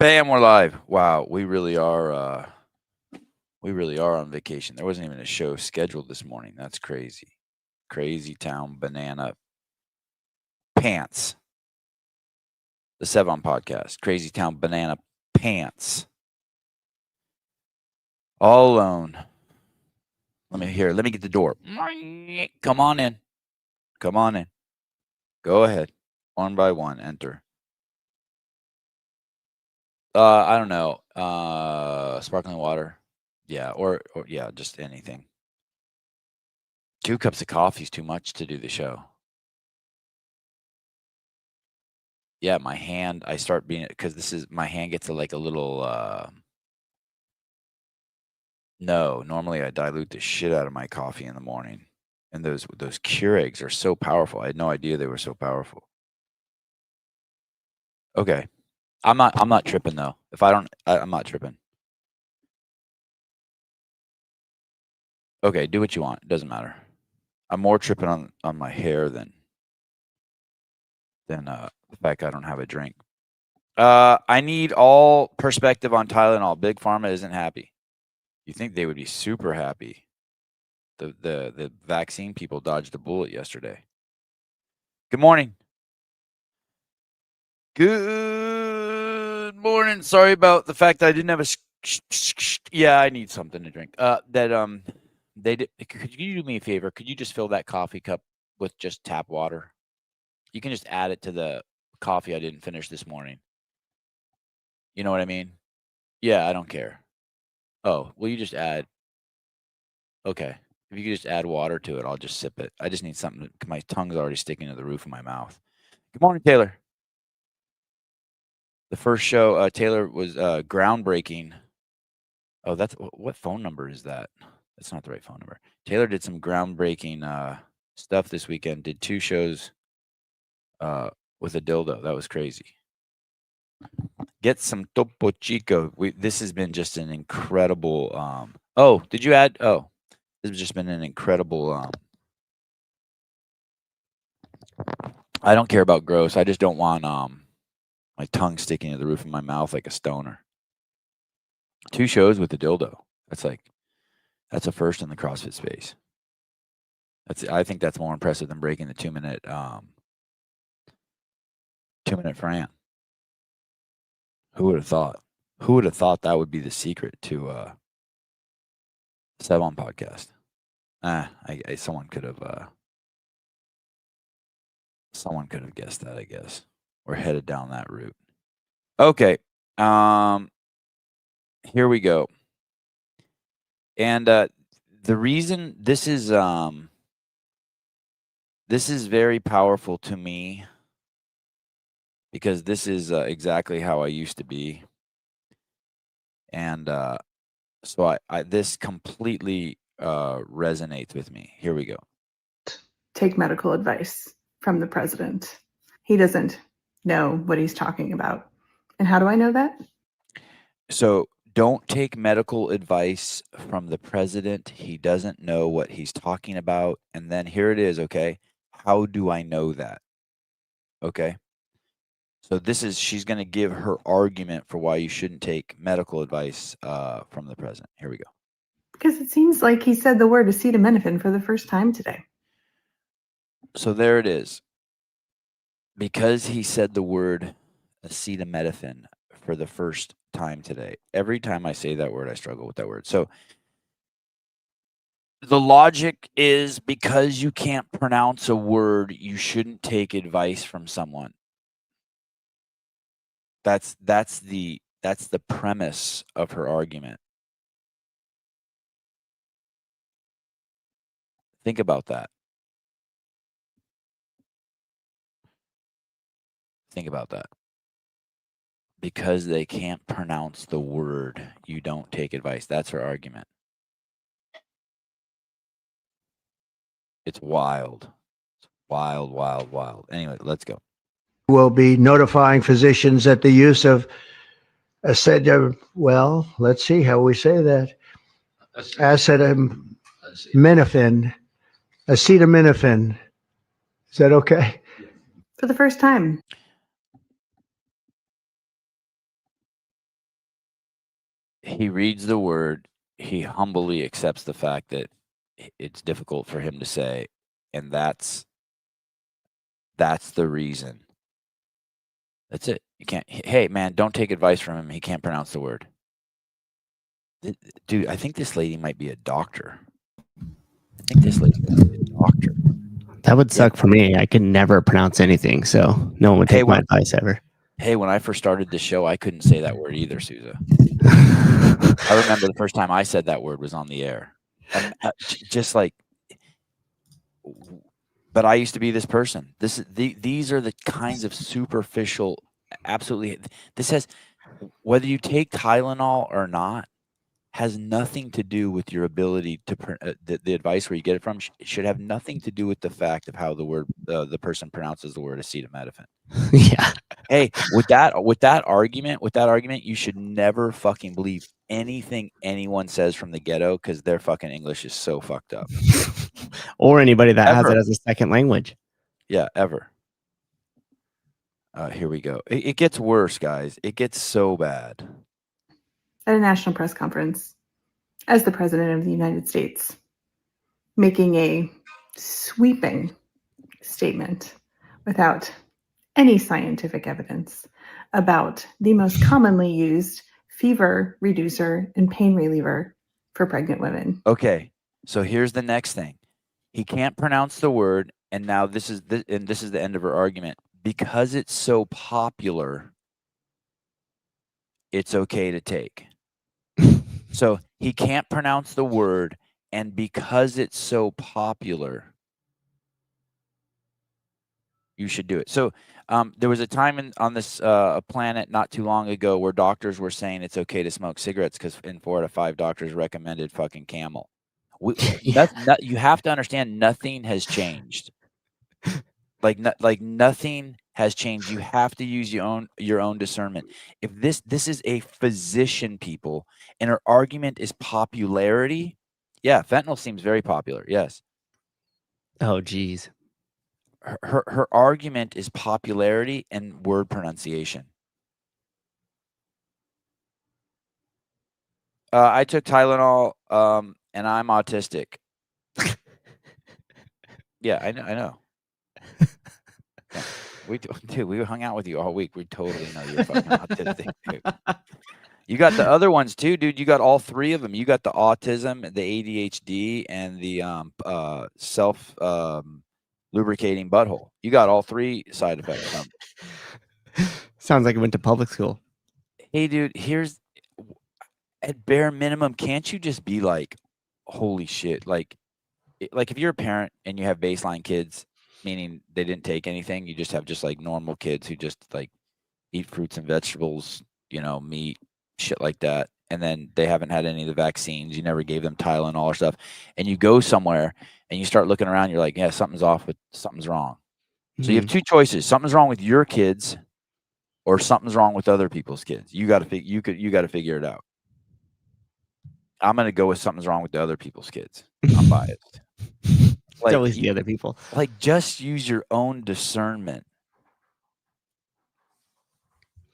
Bam, we're live. Wow, we really are on vacation. There wasn't even a show scheduled this morning. That's crazy. Crazy town banana pants. The Sevon podcast. Crazy town banana pants. All alone. Let me get the door. Come on in. Come on in. Go ahead. One by one, enter. I don't know. Sparkling water. Yeah, or yeah, just anything. 2 cups of coffee is too much to do the show. Yeah, my hand, I start being, because my hand gets a little, no, normally I dilute the shit out of my coffee in the morning. And those Keurigs are so powerful. I had no idea they were so powerful. Okay. I'm not tripping though. I'm not tripping. Okay, do what you want. It doesn't matter. I'm more tripping on my hair than the fact I don't have a drink. I need all perspective on Tylenol. Big Pharma isn't happy. You think they would be super happy? The vaccine people dodged a bullet yesterday. Good morning. Good morning. Sorry about the fact that I didn't have yeah, I need something to drink. They did. Could you do me a favor? Could you just fill that coffee cup with just tap water? You can just add it to the coffee I didn't finish this morning. You know what I mean? Yeah, I don't care. Oh, will you just add? Okay. If you could just add water to it, I'll just sip it. I just need something. My tongue's already sticking to the roof of my mouth. Good morning, Taylor. The first show, Taylor, was groundbreaking. Oh, what phone number is that? That's not the right phone number. Taylor did some groundbreaking stuff this weekend. Did 2 shows with a dildo. That was crazy. Get some Topo Chico. This has been just an incredible. Oh, did you add? Oh, this has just been an incredible. I don't care about gross. I just don't want my tongue sticking to the roof of my mouth like a stoner. 2 shows with the dildo. That's a first in the CrossFit space. I think that's more impressive than breaking the 2-minute 2-minute Fran. Who would have thought? Who would have thought that would be the secret to Sevon podcast? Someone could have guessed that, I guess. We're headed down that route. Okay. Here we go. And the reason this is very powerful to me, because this is exactly how I used to be. And so this completely resonates with me. Here we go. Take medical advice from the president. He doesn't know what he's talking about. And how do I know that? So don't take medical advice from the president. He doesn't know what he's talking about. And then here it is, okay? How do I know that? Okay. So she's going to give her argument for why you shouldn't take medical advice from the president. Here we go. Because it seems like he said the word acetaminophen for the first time today. So there it is. Because he said the word acetaminophen for the first time today. Every time I say that word, I struggle with that word. So the logic is, because you can't pronounce a word, you shouldn't take advice from someone. That's the premise of her argument. Think about that. Think about that. Because they can't pronounce the word, you don't take advice. That's her argument. It's wild. It's wild, wild, wild. Anyway, let's go. Will be notifying physicians that the use of well, let's see how we say that. Acetaminophen. Is that okay? For the first time. He reads the word. He humbly accepts the fact that it's difficult for him to say, and that's the reason. That's it. You can't. Hey, man, don't take advice from him. He can't pronounce the word. Dude, I think this lady might be a doctor. That would suck for me. I could never pronounce anything, so no one would take my advice ever. Hey, when I first started the show, I couldn't say that word either, Souza. I remember the first time I said that word was on the air. And just like, but I used to be this person. These are the kinds of superficial, absolutely. This has, whether you take Tylenol or not, has nothing to do with your ability to the advice where you get it from should have nothing to do with the fact of how the person pronounces the word acetaminophen. Yeah. Hey, with that argument, you should never fucking believe anything anyone says from the ghetto because their fucking English is so fucked up. Or anybody that has it as a second language. Yeah, ever. Here we go. It gets worse, guys. It gets so bad. At a national press conference, as the President of the United States, making a sweeping statement without any scientific evidence about the most commonly used fever reducer and pain reliever for pregnant women. Okay, so here's the next thing. He can't pronounce the word, and now this is the end of her argument. Because it's so popular, it's okay to take. So he can't pronounce the word, and because it's so popular, you should do it. So there was a time on this planet not too long ago where doctors were saying it's okay to smoke cigarettes because in 4 out of 5 doctors recommended fucking Camel. You have to understand nothing has changed. Like nothing has changed. You have to use your own discernment. If this is a physician, people, and her argument is popularity, yeah, fentanyl seems very popular. Yes. Oh, geez. Her argument is popularity and word pronunciation. I took Tylenol, and I'm autistic. Yeah, I know. Yeah. We hung out with you all week. We totally know you're fucking autistic, dude. You got the other ones too, dude. You got all 3 of them. You got the autism, the ADHD, and the self lubricating butthole. You got all 3 side effects. Sounds like it went to public school. Hey, dude, here's at bare minimum, can't you just be like, holy shit, like if you're a parent and you have baseline kids, meaning they didn't take anything, you just have like normal kids who just like eat fruits and vegetables, meat, shit like that, and then they haven't had any of the vaccines, you never gave them Tylenol or stuff, and you go somewhere and you start looking around, you're like, yeah, something's wrong. So you have 2 choices. Something's wrong with your kids or something's wrong with other people's kids. You got to figure it out. I'm going to go with something's wrong with the other people's kids. I'm biased. It's always the other people. Like, just use your own discernment.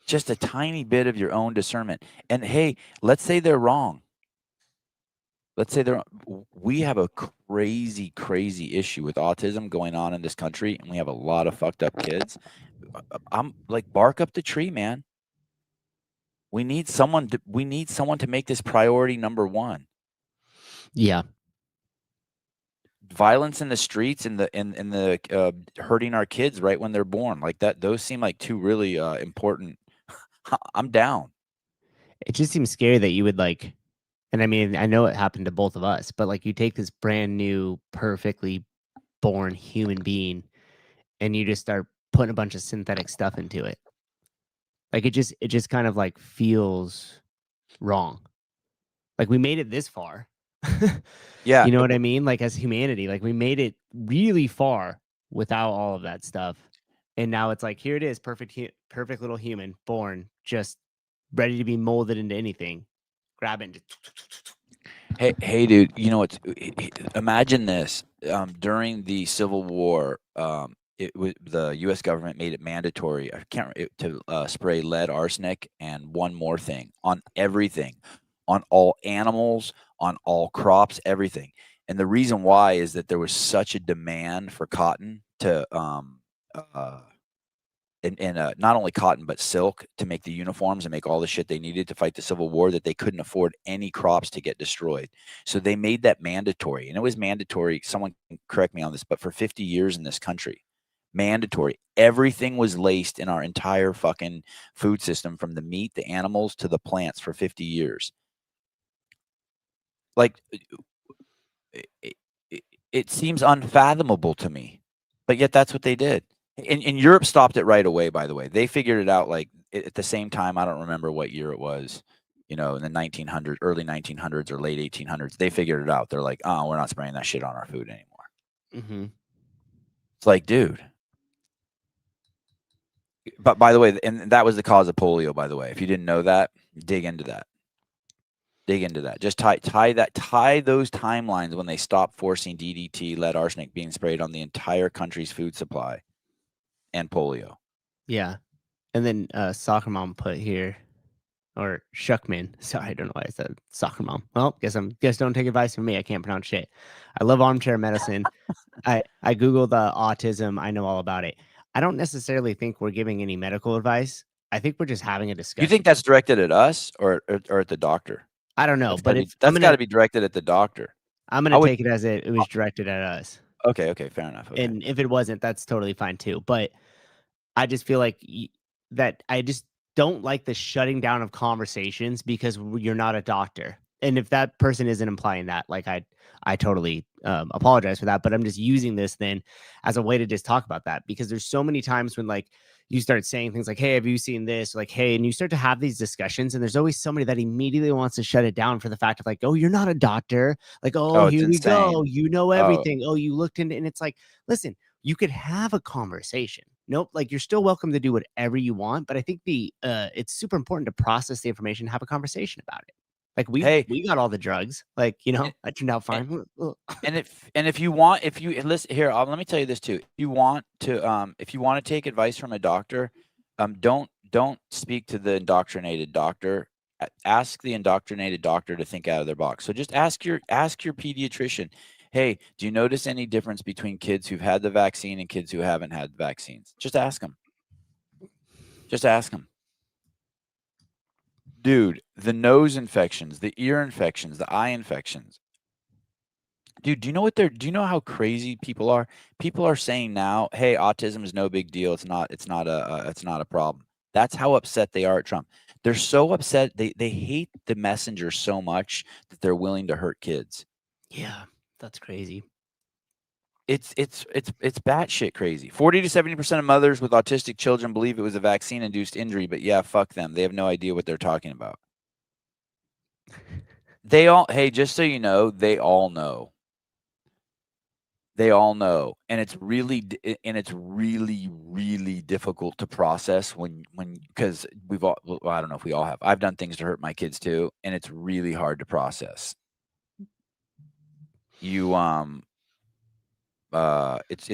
Just a tiny bit of your own discernment. And hey, let's say they're wrong. We have a crazy, crazy issue with autism going on in this country, and we have a lot of fucked up kids. I'm like, bark up the tree, man. We need someone to make this priority number 1. Yeah. Violence in the streets and the hurting our kids right when they're born, like that. Those seem like 2 really important. I'm down. It just seems scary that you would like, and I mean, I know it happened to both of us, but like you take this brand new, perfectly born human being and you just start putting a bunch of synthetic stuff into it. Like it just kind of like feels wrong. Like we made it this far. Yeah. You know what I mean? Like as humanity, like we made it really far without all of that stuff. And now it's like, here it is, perfect little human, born, just ready to be molded into anything. Grab it. Hey, dude. You know what? Imagine this. During the Civil War, the U.S. government made it mandatory. I can't to spray lead, arsenic, and one more thing on everything, on all animals, on all crops, everything. And the reason why is that there was such a demand for cotton to and not only cotton but silk to make the uniforms and make all the shit they needed to fight the Civil War, that they couldn't afford any crops to get destroyed. So they made that mandatory, and it was mandatory. Someone can correct me on this, but for 50 years in this country, mandatory. Everything was laced in our entire fucking food system, from the meat, the animals, to the plants, for 50 years. Like, it seems unfathomable to me, but yet that's what they did. And Europe stopped it right away, by the way. They figured it out like at the same time. I don't remember what year it was, in the 1900s, early 1900s or late 1800s. They figured it out. They're like, oh, we're not spraying that shit on our food anymore. Mm-hmm. It's like, dude. But by the way, and that was the cause of polio, by the way. If you didn't know that, dig into that. Just tie those timelines when they stopped forcing DDT, lead arsenic being sprayed on the entire country's food supply, and polio. Yeah. And then Soccer Mom put here, or Shuckman. Sorry, I don't know why I said Soccer Mom. Well, guess don't take advice from me. I can't pronounce shit. I love armchair medicine. I Googled autism. I know all about it. I don't necessarily think we're giving any medical advice. I think we're just having a discussion. You think that's directed at us or at the doctor? I don't know, That's but got to be directed at the doctor. I'm gonna take it as it was directed at us. Okay, fair enough. Okay. And if it wasn't, that's totally fine too. But I just feel like that I just don't like the shutting down of conversations because you're not a doctor. And if that person isn't implying that, like I totally apologize for that. But I'm just using this then as a way to just talk about that, because there's so many times when like you start saying things like, hey, have you seen this? Like, hey, and you start to have these discussions, and there's always somebody that immediately wants to shut it down for the fact of like, oh, you're not a doctor. Like, oh, here we go. You know everything. Oh, you looked into, and it's like, listen, you could have a conversation. Nope. Like, you're still welcome to do whatever you want. But I think it's super important to process the information, have a conversation about it. Like we got all the drugs. Like, I turned out fine. And if you listen here, let me tell you this too. If you want to take advice from a doctor, don't speak to the indoctrinated doctor. Ask the indoctrinated doctor to think out of their box. So just ask your pediatrician, hey, do you notice any difference between kids who've had the vaccine and kids who haven't had the vaccines? Just ask them. Dude, the nose infections, the ear infections, the eye infections. Dude, do you know how crazy people are? People are saying now, hey, autism is no big deal. It's not a problem. That's how upset they are at Trump. They're so upset. They hate the messenger so much that they're willing to hurt kids. Yeah, that's crazy. It's batshit crazy. 40 to 70% of mothers with autistic children believe it was a vaccine-induced injury, but yeah, fuck them. They have no idea what they're talking about. Hey, just so you know, they all know. They all know, and it's really, really difficult to process because we've all. Well, I don't know if we all have. I've done things to hurt my kids too, and it's really hard to process. It's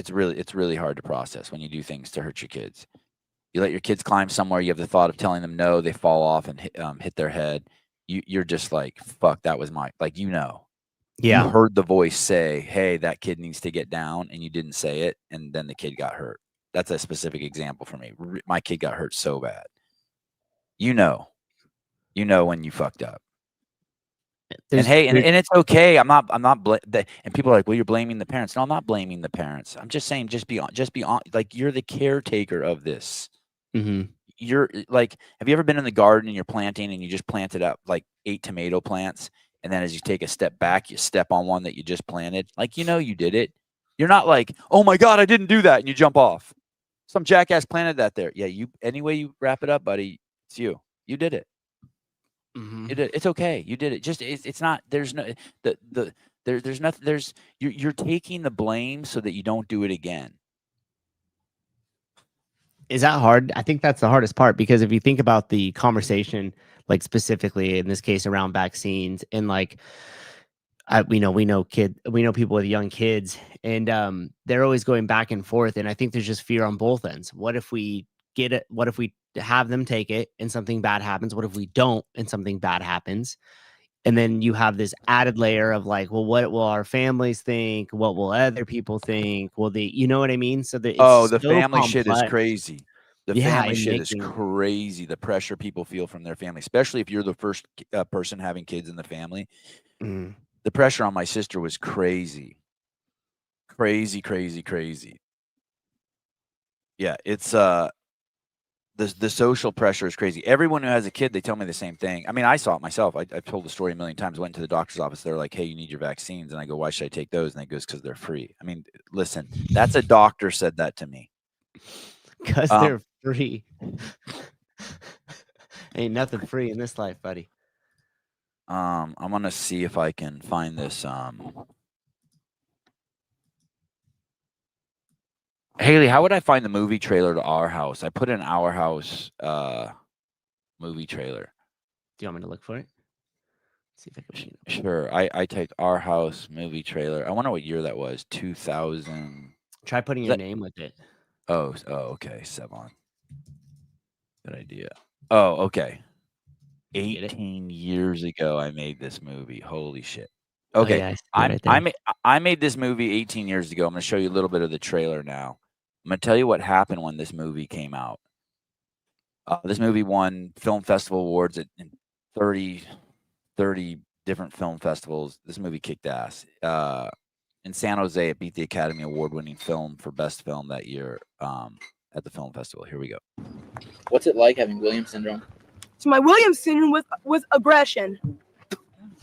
really hard to process when you do things to hurt your kids. You let your kids climb somewhere, you have the thought of telling them no, they fall off and hit their head. You're just like, fuck, that was Yeah. You heard the voice say, hey, that kid needs to get down, and you didn't say it, and then the kid got hurt. That's a specific example for me. My kid got hurt so bad. You know when you fucked up. And it's okay. I'm not and people are like, well, you're blaming the parents. No, I'm not blaming the parents. I'm just saying, just be on. Like, you're the caretaker of this. Mm-hmm. You're like, have you ever been in the garden and you're planting and you just planted up like 8 tomato plants, and then as you take a step back, you step on one that you just planted? Like, you did it. You're not like, oh my God, I didn't do that, and you jump off. Some jackass planted that there. Yeah, anyway you wrap it up, buddy. It's you. You did it. Mm-hmm. You did it. It's okay. You did it. Just it's not. There's no there's nothing. You're taking the blame so that you don't do it again. Is that hard? I think that's the hardest part, because if you think about the conversation, like specifically in this case around vaccines, and like we know people with young kids, and they're always going back and forth, and I think there's just fear on both ends. What if we get it? What if we have them take it and something bad happens? What if we don't and something bad happens? And then you have this added layer of like, well, what will our families think? What will other people think? Will they, you know what I mean? So that it's Oh, the so family shit is complex. crazy. The Yeah, family and shit is making- crazy. The pressure people feel from their family, especially if you're the first person having kids in the family. Mm. The pressure on my sister was crazy. Crazy, crazy, crazy. Yeah, it's the social pressure is crazy. Everyone who has a kid, they tell me the same thing. I mean, I saw it myself. I've told the story a million times. I went to the doctor's office. They're like, "Hey, you need your vaccines," and I go, "Why should I take those?" And they goes, "Because they're free." I mean, listen, that's a doctor said that to me. Because they're free. Ain't nothing free in this life, buddy. I'm gonna see if I can find this. Haley, how would I find the movie trailer to Our House? I put in Our House movie trailer. Do you want me to look for it? See if I can. Sure. I typed Our House movie trailer. I wonder what year that was. 2000. Try putting your name with it. Oh, okay. Sevon. Good idea. Oh, okay. 18 years ago, I made this movie. Holy shit. Okay. Oh, yeah, I made this movie 18 years ago. I'm going to show you a little bit of the trailer now. I'm going to tell you what happened when this movie came out. This movie won film festival awards at 30 different film festivals. This movie kicked ass. In San Jose, it beat the Academy Award-winning film for Best Film that year at the film festival. Here we go. What's it like having Williams syndrome? So my Williams syndrome with aggression.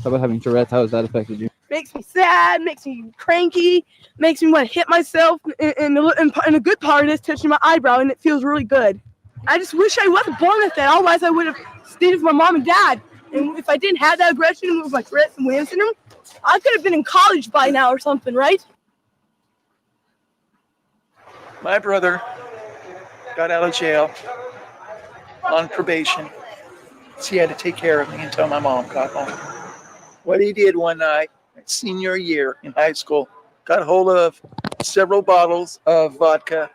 How about having Tourette's? How has that affected you? Makes me sad, makes me cranky, makes me want to hit myself. And a good part is touching my eyebrow, and it feels really good. I just wish I wasn't born with that. Otherwise, I would have stayed with my mom and dad. And if I didn't have that aggression with my Tourette's and Williams syndrome, I could have been in college by now or something, right? My brother got out of jail on probation. So he had to take care of me until my mom got home. What he did one night, senior year in high school, got hold of several bottles of vodka,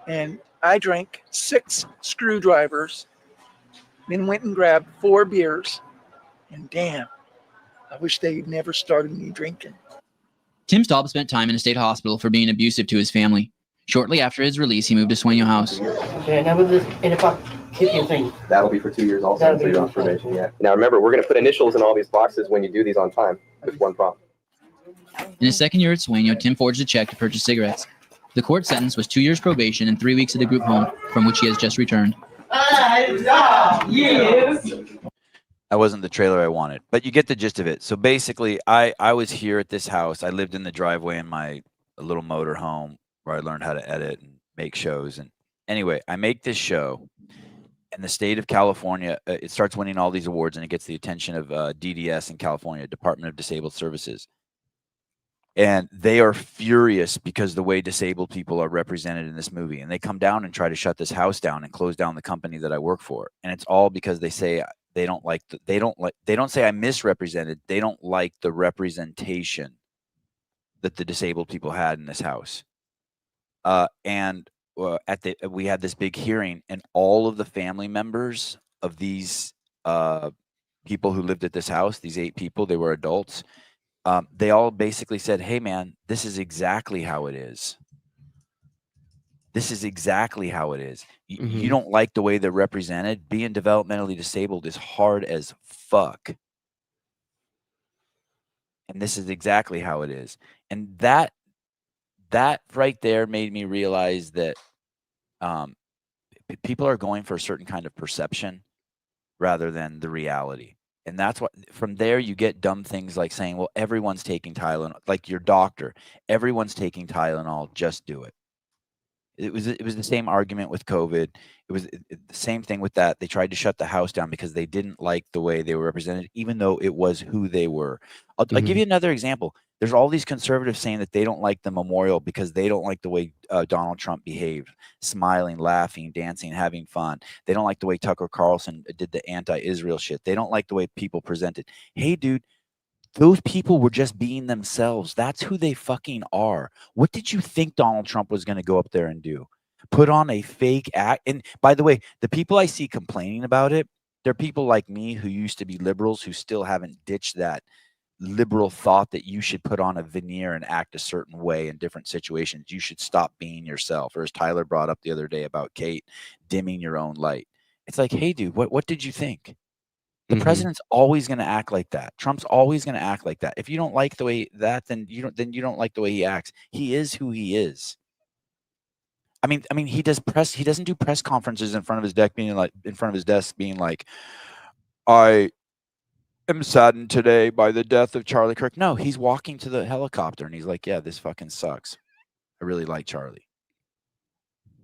and I drank 6 screwdrivers, then went and grabbed 4 beers, and damn, I wish they'd never started me drinking. Tim Staub spent time in a state hospital for being abusive to his family. Shortly after his release, he moved to Sueño House. Okay, now with this kicking thing. That'll be for 2 years also, so you're on probation, yeah. Now remember, we're going to put initials in all these boxes when you do these on time, with one problem. In his second year at Sueño, Tim forged a check to purchase cigarettes. The court sentence was 2 years probation and 3 weeks at the group home, from which he has just returned. That wasn't the trailer I wanted, but you get the gist of it. So basically, I was here at this house. I lived in the driveway in my little motor home where I learned how to edit and make shows. And anyway, I make this show, and the state of California, it starts winning all these awards, and it gets the attention of DDS in California, Department of Disabled Services. And they are furious because the way disabled people are represented in this movie. And they come down and try to shut this house down and close down the company that I work for. And it's all because they say they don't say I'm misrepresented. They don't like the representation that the disabled people had in this house. We had this big hearing, and all of the family members of these people who lived at this house, these 8 people, they were adults. They all basically said, "Hey, man, this is exactly how it is. This is exactly how it is. You don't like the way they're represented. Being developmentally disabled is hard as fuck. And this is exactly how it is." And that right there made me realize that people are going for a certain kind of perception rather than the reality. And that's what, from there, you get dumb things like saying, well, everyone's taking Tylenol, like your doctor, everyone's taking Tylenol, just do it. It was the same argument with COVID. It was the same thing with that. They tried to shut the house down because they didn't like the way they were represented, even though it was who they were. I'll give you another example. There's all these conservatives saying that they don't like the memorial because they don't like the way Donald Trump behaved, smiling, laughing, dancing, having fun. They don't like the way Tucker Carlson did the anti-Israel shit. They don't like the way people presented. Hey, dude, those people were just being themselves. That's who they fucking are. What did you think Donald Trump was going to go up there and do? Put on a fake act? And by the way, the people I see complaining about it, They're people like me who used to be liberals who still haven't ditched that liberal thought that you should put on a veneer and act a certain way in different situations. You should stop being yourself. Or as Tyler brought up the other day about Kate dimming your own light. It's like, hey, dude, what did you think? The president's always going to act like that. Trump's always going to act like that. If you don't like the way that, then you don't like the way he acts. He is who he is. I mean, he doesn't do press conferences in front of his desk being like, I am saddened today by the death of Charlie Kirk. No, he's walking to the helicopter and he's like, yeah, this fucking sucks. I really like Charlie.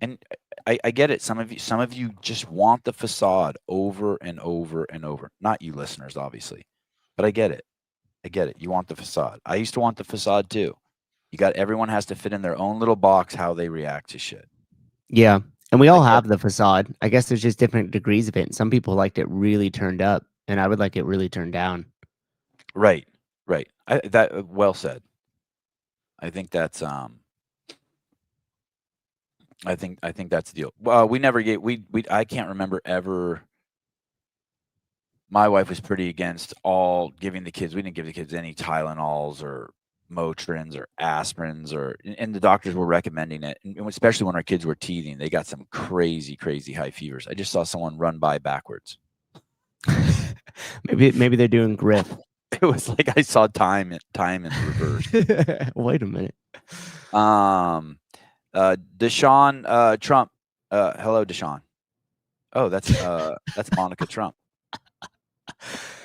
And I get it. Some of you just want the facade over and over and over. Not you listeners, obviously, but I get it. You want the facade. I used to want the facade too. Everyone has to fit in their own little box how they react to shit. Yeah. And we all have the facade. I guess there's just different degrees of it. And some people liked it really turned up, and I would like it really turned down. Right. Well said. I think that's I think that's the deal. Well, we never gave I can't remember ever. My wife was pretty against all giving the kids. We didn't give the kids any Tylenols or Motrins or aspirins, and the doctors were recommending it, and especially when our kids were teething. They got some crazy high fevers. I just saw someone run by backwards. maybe they're doing griff. It was like I saw time in reverse. Wait a minute. Deshaun Trump. Hello, Deshaun. Oh, that's Monica Trump.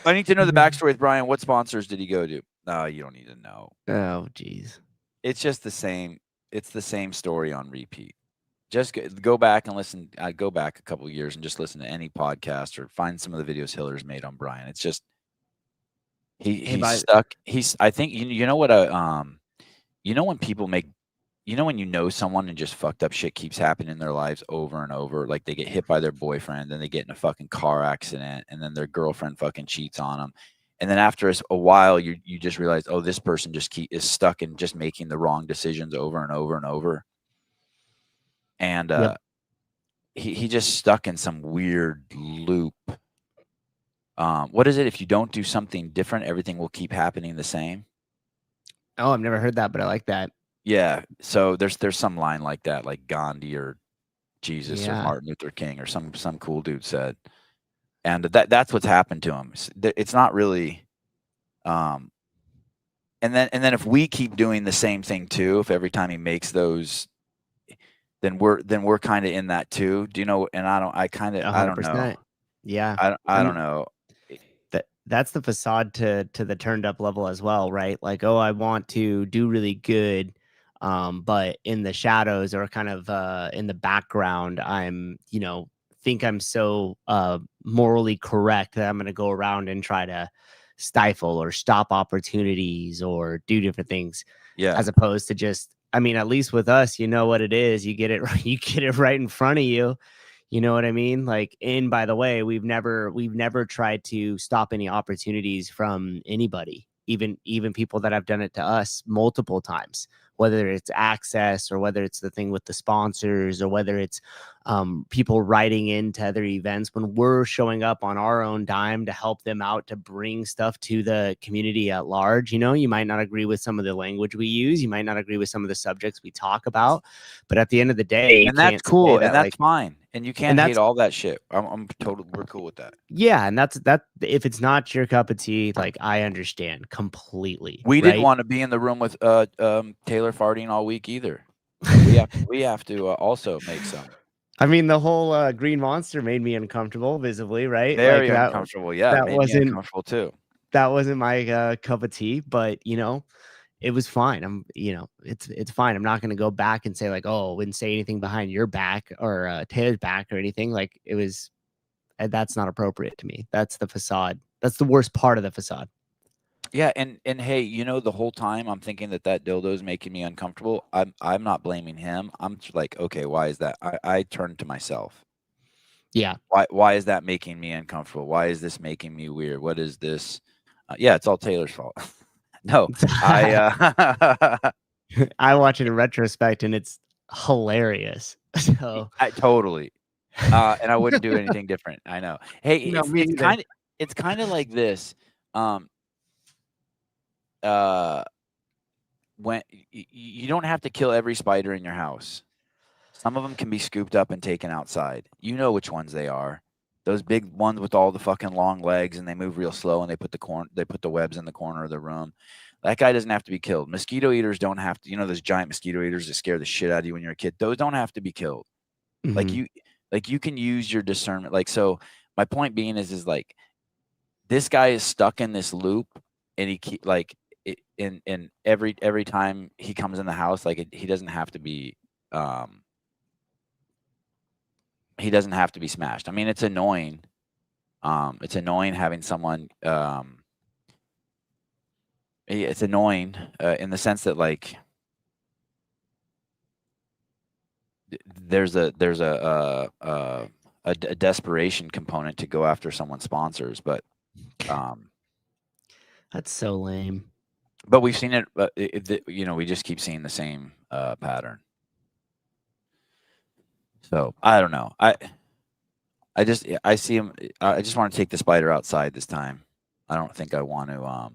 I need to know the backstory with Brian. What sponsors did he go to? No, you don't need to know. Oh, geez. It's just the same. It's the same story on repeat. Just go back and listen. Go back a couple of years and just listen to any podcast or find some of the videos Hiller's made on Brian. It's just he's stuck. I think you know what when people make. When you know someone and just fucked up shit keeps happening in their lives over and over, like they get hit by their boyfriend, then they get in a fucking car accident, and then their girlfriend fucking cheats on them. And then after a while, you just realize, oh, this person just is stuck in just making the wrong decisions over and over and over. And he just stuck in some weird loop. What is it? If you don't do something different, everything will keep happening the same. Oh, I've never heard that, but I like that. Yeah, so there's some line like that, like Gandhi or Jesus or Martin Luther King or some cool dude said, and that's what's happened to him. It's not really, and then if we keep doing the same thing too, if every time he makes those, then we're kind of in that too. Do you know? And I don't know. Yeah, I don't know. That's the facade to the turned up level as well, right? Like, oh, I want to do really good. But in the shadows or kind of in the background, I'm, think I'm so morally correct that I'm going to go around and try to stifle or stop opportunities or do different things. Yeah. As opposed to just, at least with us, you know what it is. You get it right in front of you. You know what I mean? Like, and by the way, we've never tried to stop any opportunities from anybody, even people that have done it to us multiple times, whether it's access or whether it's the thing with the sponsors or whether it's people writing into other events when we're showing up on our own dime to help them out, to bring stuff to the community at large. You might not agree with some of the language we use. You might not agree with some of the subjects we talk about, but at the end of the day, and that's cool. And that's fine. And you can't hate all that shit. We're cool with that. Yeah. And that's if it's not your cup of tea, like, I understand completely. We didn't want to be in the room with Taylor farting all week either. We have to also make some. The whole green monster made me uncomfortable visibly, right? Very uncomfortable. Yeah. That wasn't uncomfortable too. That wasn't my cup of tea, but it was fine. It's fine. I'm not going to go back and say like, oh, I wouldn't say anything behind your back or Taylor's back or anything. Like, it was, that's not appropriate to me. That's the facade. That's the worst part of the facade. Yeah. And hey, the whole time I'm thinking that dildo is making me uncomfortable. I'm not blaming him. I'm like, okay, why is that? I turn to myself. Yeah. Why is that making me uncomfortable? Why is this making me weird? What is this? Yeah, it's all Taylor's fault. No, I watch it in retrospect and it's hilarious. So totally. And I wouldn't do anything different. I know. Hey, No, me either. it's kind of like this. When you don't have to kill every spider in your house. Some of them can be scooped up and taken outside. You know which ones they are. Those big ones with all the fucking long legs and they move real slow and they put the webs in the corner of the room. That guy doesn't have to be killed. Mosquito eaters don't have to, those giant mosquito eaters that scare the shit out of you when you're a kid. Those don't have to be killed. Mhm. Like you can use your discernment. Like, so my point being is like, this guy is stuck in this loop and he keep like in every time he comes in the house, like he doesn't have to be, he doesn't have to be smashed. I mean, it's annoying. It's annoying having someone, it's annoying in the sense that like there's a desperation component to go after someone's sponsors, but That's so lame. but we've seen it, we just keep seeing the same pattern. So I don't know. I see him. I just want to take the spider outside this time. I don't think I want to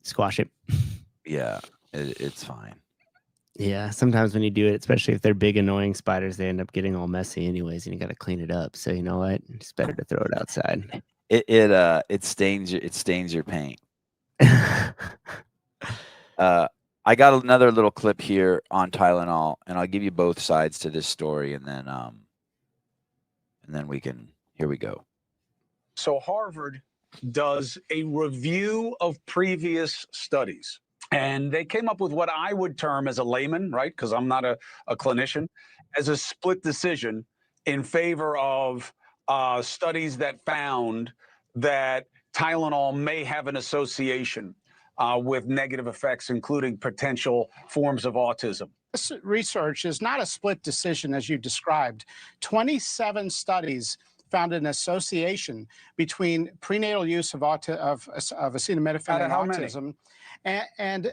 Squash it. Yeah, it's fine. Yeah, sometimes when you do it, especially if they're big annoying spiders, they end up getting all messy anyways, and you got to clean it up. So you know what? It's better to throw it outside. It stains your paint. I got another little clip here on Tylenol, and I'll give you both sides to this story, and then here we go. So Harvard does a review of previous studies, and they came up with what I would term as a layman, right? Because I'm not a clinician, as a split decision in favor of studies that found that Tylenol may have an association with negative effects, including potential forms of autism. This research is not a split decision as you described. 27 studies found an association between prenatal use of acetaminophen and autism. And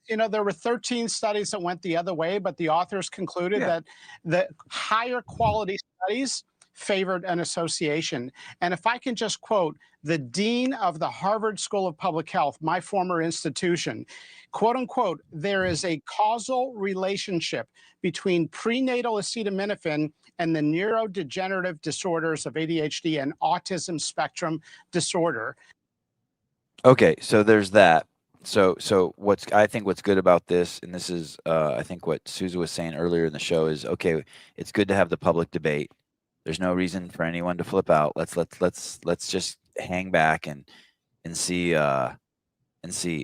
there were 13 studies that went the other way, but the authors concluded that the higher quality studies favored an association. And if I can just quote the dean of the Harvard School of Public Health, my former institution, quote unquote, there is a causal relationship between prenatal acetaminophen and the neurodegenerative disorders of ADHD and autism spectrum disorder. Okay, so there's that. So I think what's good about this, and this is I think what Susan was saying earlier in the show, is okay, it's good to have the public debate. There's no reason for anyone to flip out. Let's just hang back and see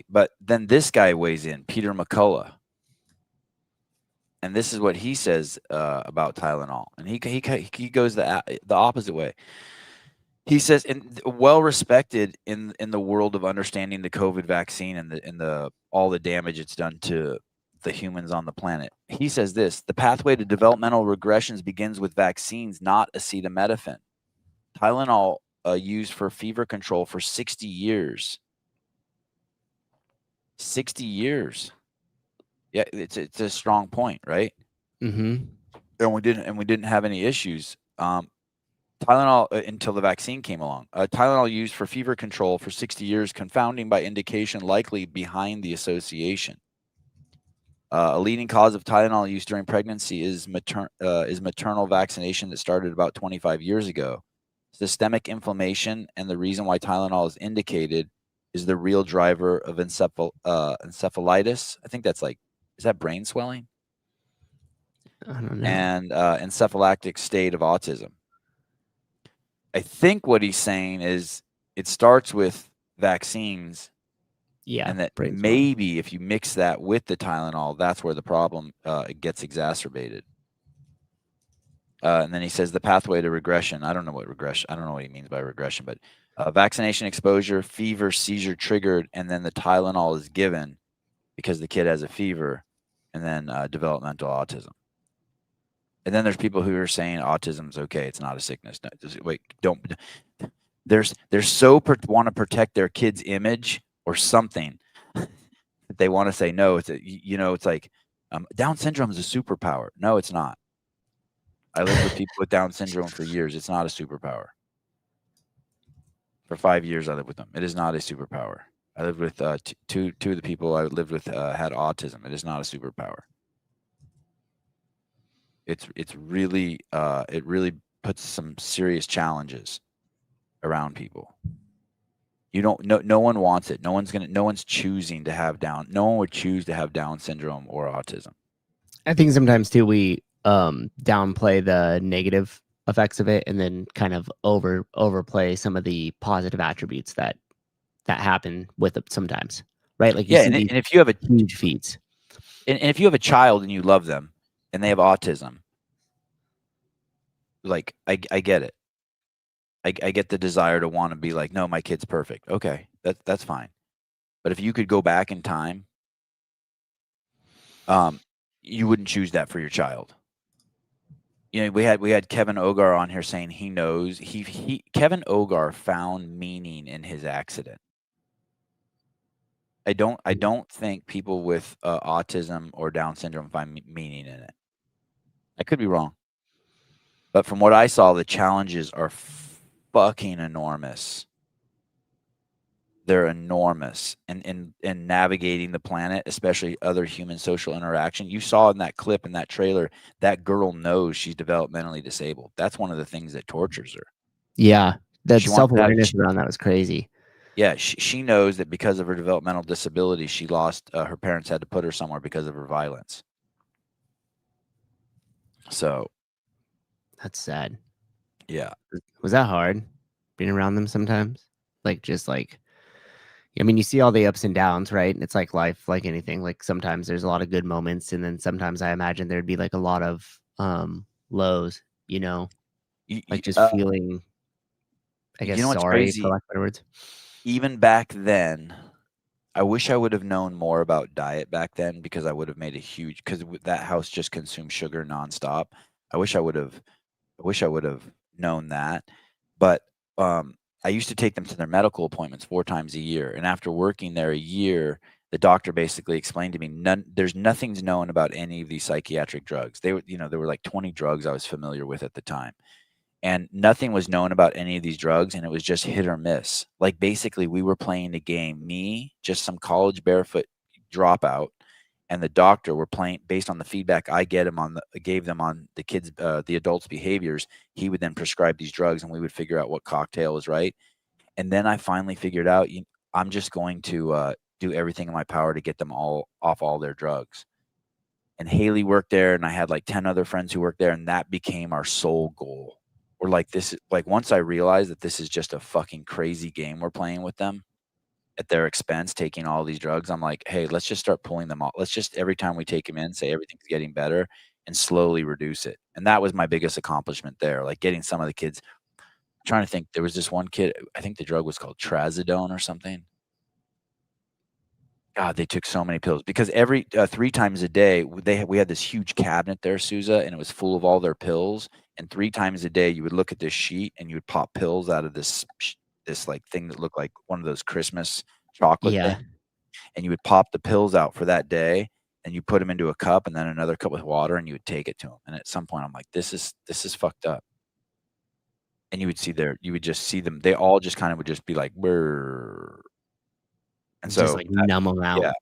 But then this guy weighs in, Peter McCullough, and this is what he says about Tylenol, and he goes the opposite way. He says, and well respected in the world of understanding the COVID vaccine and the all the damage it's done to the humans on the planet. He says this: the pathway to developmental regressions begins with vaccines, not acetaminophen. Tylenol used for fever control for 60 years. 60 years. Yeah, it's a strong point, right? Mm-hmm. And we didn't have any issues. Tylenol until the vaccine came along. Tylenol used for fever control for 60 years, confounding by indication likely behind the association. A leading cause of Tylenol use during pregnancy is maternal vaccination that started about 25 years ago. Systemic inflammation, and the reason why Tylenol is indicated is the real driver of encephalitis. I think that's is that brain swelling? I don't know. And encephalactic state of autism. I think what he's saying is it starts with vaccines. Yeah. And that maybe if you mix that with the Tylenol, that's where the problem gets exacerbated. And then he says the pathway to regression. I don't know what he means by regression, but vaccination exposure, fever, seizure triggered, and then the Tylenol is given because the kid has a fever, and then developmental autism. And then there's people who are saying autism's okay. It's not a sickness. No, wait, don't. They're so want to protect their kid's image or something that they want to say no. It's it's like Down syndrome is a superpower. No, it's not. I lived with people with Down syndrome for years. It's not a superpower. For 5 years, I lived with them. It is not a superpower. I lived with two of the people I lived with had autism. It is not a superpower. It's really it really puts some serious challenges around people. You don't no one wants it. No one's choosing to have Down. No one would choose to have Down syndrome or autism. I think sometimes too we downplay the negative effects of it and then kind of overplay some of the positive attributes that happen with it sometimes, right? Like and if you have a huge feats, and if you have a child and you love them and they have autism, like I get it. I get the desire to want to be like, no, my kid's perfect. Okay, that's fine. But if you could go back in time, you wouldn't choose that for your child. You know, we had Kevin Ogar on here saying he knows Kevin Ogar found meaning in his accident. I don't think people with autism or Down syndrome find meaning in it. I could be wrong, but from what I saw, the challenges are fucking enormous. They're enormous, and navigating the planet, especially other human social interaction. You saw in that clip, in that trailer, that girl knows she's developmentally disabled. That's one of the things that tortures her. Yeah, that self-awareness around that was crazy. Yeah, she knows that because of her developmental disability, she lost her parents had to put her somewhere because of her violence. So that's sad. Yeah. Was that hard being around them sometimes? Like, just like, I mean, you see all the ups and downs, right? And it's like life, like anything. Like sometimes there's a lot of good moments, and then sometimes I imagine there'd be like a lot of lows, you know, like just feeling, I guess, what's sorry crazy? for lack of better words. Even back then, I wish I would have known more about diet back then, because I would have made a huge, because that house just consumed sugar nonstop. I wish I would have known that. But I used to take them to their medical appointments 4 times a year. And after working there a year, the doctor basically explained to me, there's nothing's known about any of these psychiatric drugs. There were like 20 drugs I was familiar with at the time. And nothing was known about any of these drugs, and it was just hit or miss. Like basically we were playing the game, me, just some college barefoot dropout, and the doctor were playing based on the feedback I gave them on the kids, the adults' behaviors. He would then prescribe these drugs, and we would figure out what cocktail was right. And then I finally figured out, I'm just going to do everything in my power to get them all off all their drugs. And Haley worked there, and I had like 10 other friends who worked there, and that became our sole goal. We're like, once I realized that this is just a fucking crazy game we're playing with them at their expense, taking all these drugs, I'm like, hey, let's just start pulling them off. Let's just, every time we take them in, say everything's getting better, and slowly reduce it. And that was my biggest accomplishment there, like getting some of the kids. I'm trying to think, there was this one kid, I think the drug was called trazodone or something. God, they took so many pills, because every 3 times a day we had this huge cabinet there, Sousa, and it was full of all their pills. And 3 times a day you would look at this sheet and you would pop pills out of this like thing that looked like one of those Christmas chocolate things. And you would pop the pills out for that day, and you put them into a cup, and then another cup with water, and you would take it to them. And at some point I'm like, this is fucked up. And you would just see them, they all just kind of would just be like, brr. And so just like numb them out. Yeah.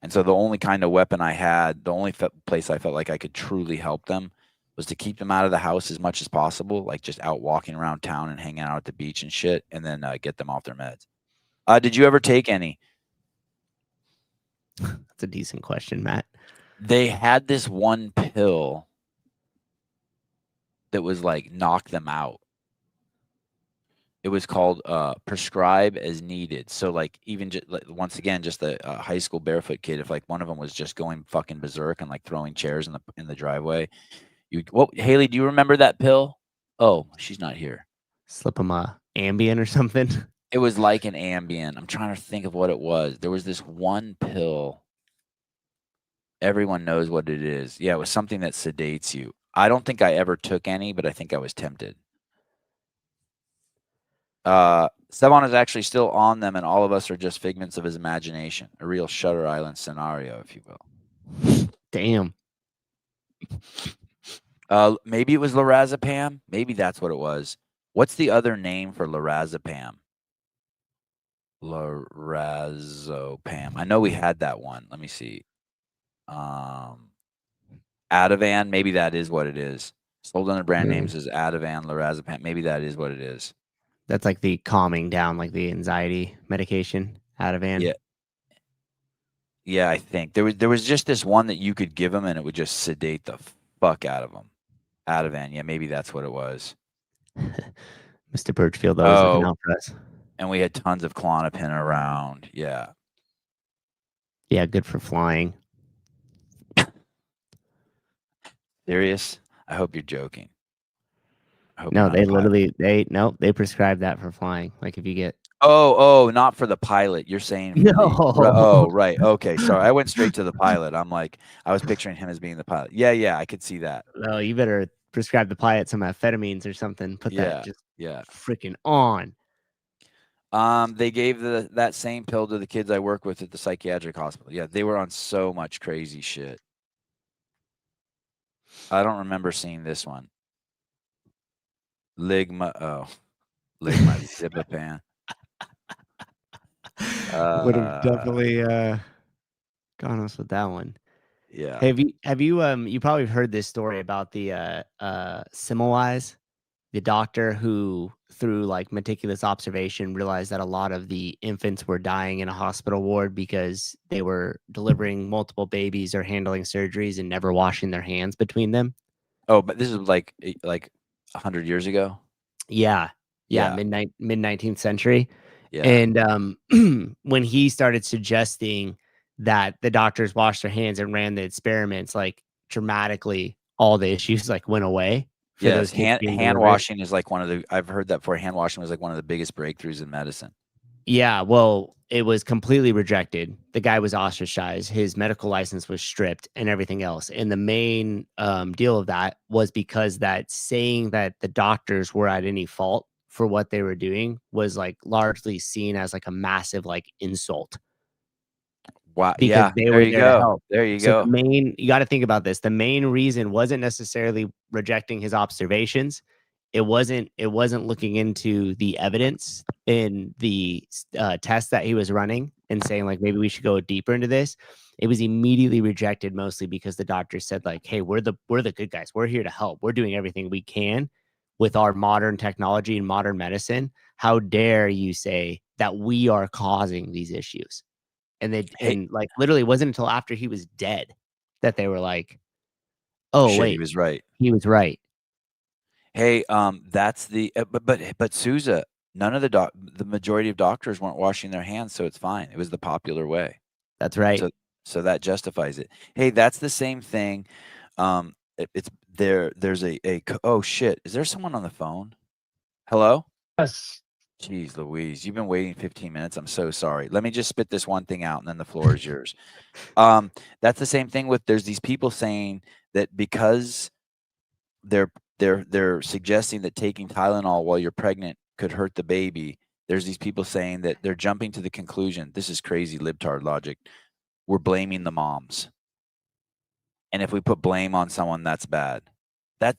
And so the only kind of weapon I had, the only place I felt like I could truly help them, was to keep them out of the house as much as possible, like just out walking around town and hanging out at the beach and shit, and then get them off their meds. Did you ever take any? That's a decent question, Matt. They had this one pill that was like knock them out. It was called prescribe as needed. So like, even once again, just the high school barefoot kid, if like one of them was just going fucking berserk and like throwing chairs in the driveway, Haley, do you remember that pill? Oh, she's not here. Slip them a Ambien or something. It was like an Ambien. I'm trying to think of what it was. There was this one pill. Everyone knows what it is. Yeah, it was something that sedates you. I don't think I ever took any, but I think I was tempted. Sevan is actually still on them, and all of us are just figments of his imagination. A real Shutter Island scenario, if you will. Damn. Maybe it was lorazepam. Maybe that's what it was. What's the other name for lorazepam? Lorazepam. I know we had that one. Let me see. Ativan. Maybe that is what it is. Sold under brand names as Ativan, lorazepam. Maybe that is what it is. That's like the calming down, like the anxiety medication, Ativan. Yeah. Yeah, I think there was just this one that you could give them and it would just sedate the fuck out of them. Ativan. Yeah, maybe that's what it was. Mr. Birchfield always looking Oh, out for us. and we had tons of Klonopin around. Yeah. Yeah, good for flying. Serious? I hope you're joking. I hope No, you're not they a pilot. literally they prescribe that for flying. Like if you get Oh, not for the pilot. You're saying for No. oh, right. Okay, sorry. I went straight to the pilot. I'm like, I was picturing him as being the pilot. Yeah, I could see that. No, you better prescribe the pilot some amphetamines or something. Put that just Yeah. freaking on. They gave that same pill to the kids I work with at the psychiatric hospital. Yeah, they were on so much crazy shit. I don't remember seeing this one. Ligma Zipapan. Would have definitely gone us with that one. Yeah. Hey, have you you probably heard this story about the Semmelweis, the doctor who through like meticulous observation realized that a lot of the infants were dying in a hospital ward because they were delivering multiple babies or handling surgeries and never washing their hands between them. Oh, but this is like 100 years ago. Yeah, mid 19th century. Yeah. And when he started suggesting that the doctors wash their hands and ran the experiments, like dramatically, all the issues like went away for Yes, those kids being hand delivered. washing is like I've heard that before. Hand washing was like one of the biggest breakthroughs in medicine. Yeah, well, it was completely rejected. The guy was ostracized. His medical license was stripped and everything else. And the main deal of that was because that saying that the doctors were at any fault for what they were doing was like largely seen as like a massive like insult. Wow. Because Yeah. they There were you there to go. help. There you So go. the main, you got to think about this. The main reason wasn't necessarily rejecting his observations. It wasn't looking into the evidence in the test that he was running and saying like maybe we should go deeper into this. It was immediately rejected mostly because the doctor said like, hey, we're the good guys. We're here to help. We're doing everything we can with our modern technology and modern medicine. How dare you say that we are causing these issues? And like literally it wasn't until after he was dead that they were like, oh Shit, wait, he was right. he was right. Hey, that's the but Sousa, none of the majority of doctors weren't washing their hands, so it's fine. It was the popular way. That's right. So that justifies it. Hey, that's the same thing. It's there. There's oh shit. Is there someone on the phone? Hello? Yes. Jeez Louise, you've been waiting 15 minutes. I'm so sorry. Let me just spit this one thing out and then the floor is yours. That's the same thing with there's these people saying that because they're suggesting that taking Tylenol while you're pregnant could hurt the baby. There's these people saying that they're jumping to the conclusion. This is crazy libtard logic. We're blaming the moms. And if we put blame on someone, that's bad. That's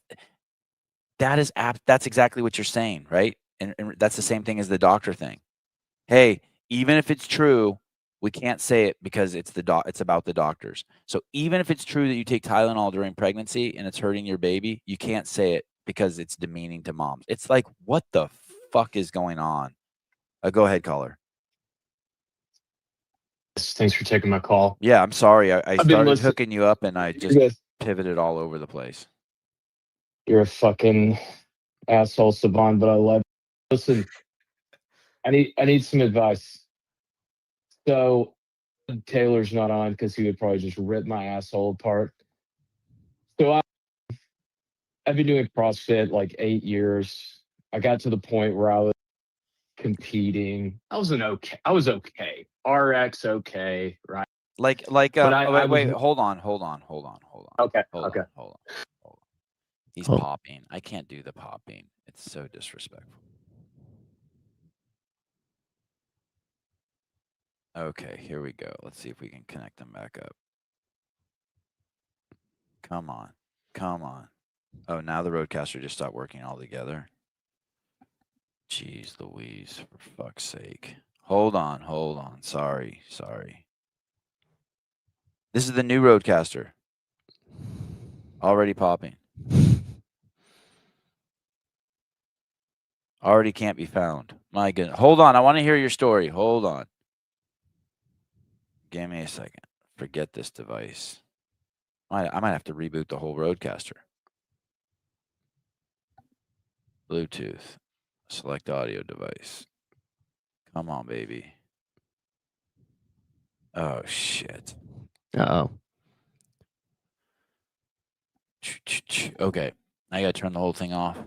exactly what you're saying, right? And that's the same thing as the doctor thing. Hey, even if it's true, we can't say it because it's about the doctors. So even if it's true that you take Tylenol during pregnancy and it's hurting your baby, you can't say it because it's demeaning to moms. It's like, what the fuck is going on? Go ahead, caller. Thanks for taking my call. Yeah, I'm sorry. I started hooking you up and I just good. pivoted all over the place. You're a fucking asshole, Saban, but I love you. Listen, I need some advice. So Taylor's not on because he would probably just rip my asshole apart. So I've been doing CrossFit like 8 years. I got to the point where I was competing. I was okay. RX okay, right? Like But wait, hold on. Okay. Hold on. He's Oh. popping. I can't do the popping. It's so disrespectful. Okay, here we go. Let's see if we can connect them back up. Come on. Oh, now the roadcaster just stopped working altogether. Jeez Louise, for fuck's sake. Hold on. Sorry. This is the new roadcaster. Already popping. Already can't be found. My goodness. Hold on. I want to hear your story. Hold on. Give me a second. Forget this device. I might have to reboot the whole roadcaster. Bluetooth. Select audio device. Come on, baby. Oh, shit. Uh-oh. Okay. I got to turn the whole thing off.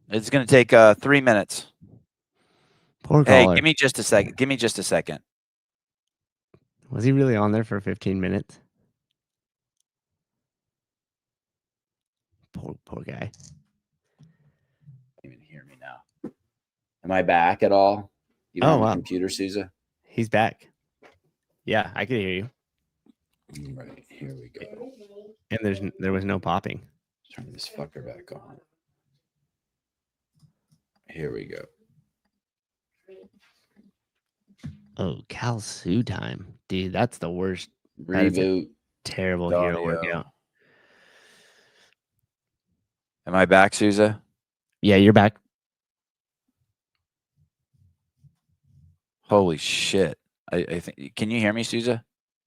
It's going to take 3 minutes. Poor Hey, caller. give me just a second. Was he really on there for 15 minutes? Poor guy. Can't even hear me now. Am I back at all? Even Oh, on the wow. computer, Sousa? He's back. Yeah, I can hear you. Right, here we go. And there was no popping. Turn this fucker back on. Here we go. Oh, Cal Sue time. Dude, that's the worst. That is a Reboot. terrible the hero audio. workout. Am I back, Sousa? Yeah, you're back. Holy shit. I think. Can you hear me, Sousa?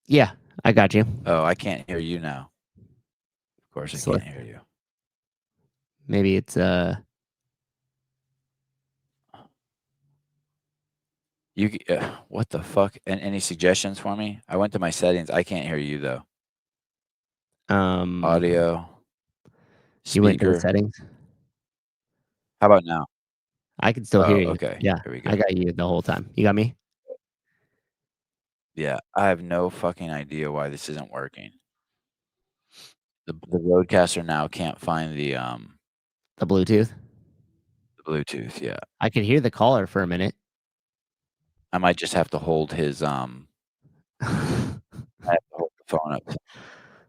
Yeah, I got you. Oh, I can't hear you now. Of course, I Select- can't hear you. Maybe it's You what the fuck? And any suggestions for me? I went to my settings. I can't hear you though. Audio. You went to the Speaker. settings. How about now? I can still hear you. Okay. Yeah, Here we go. I got you the whole time. You got me? Yeah, I have no fucking idea why this isn't working. The roadcaster now can't find the Bluetooth. the Bluetooth. Yeah, I could hear the caller for a minute. I might just have to hold his I have to hold the phone up.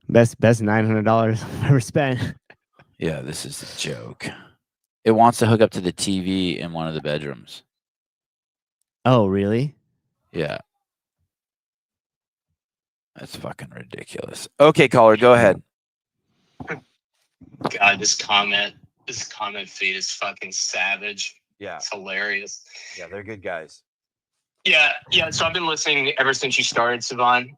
Best $900 I've ever spent. Yeah, this is a joke. It wants to hook up to the TV in one of the bedrooms. Oh, really? Yeah. That's fucking ridiculous. Okay, caller, go ahead. God, this comment feed is fucking savage. Yeah. It's hilarious. Yeah, they're good guys. Yeah. So I've been listening ever since you started, Savan.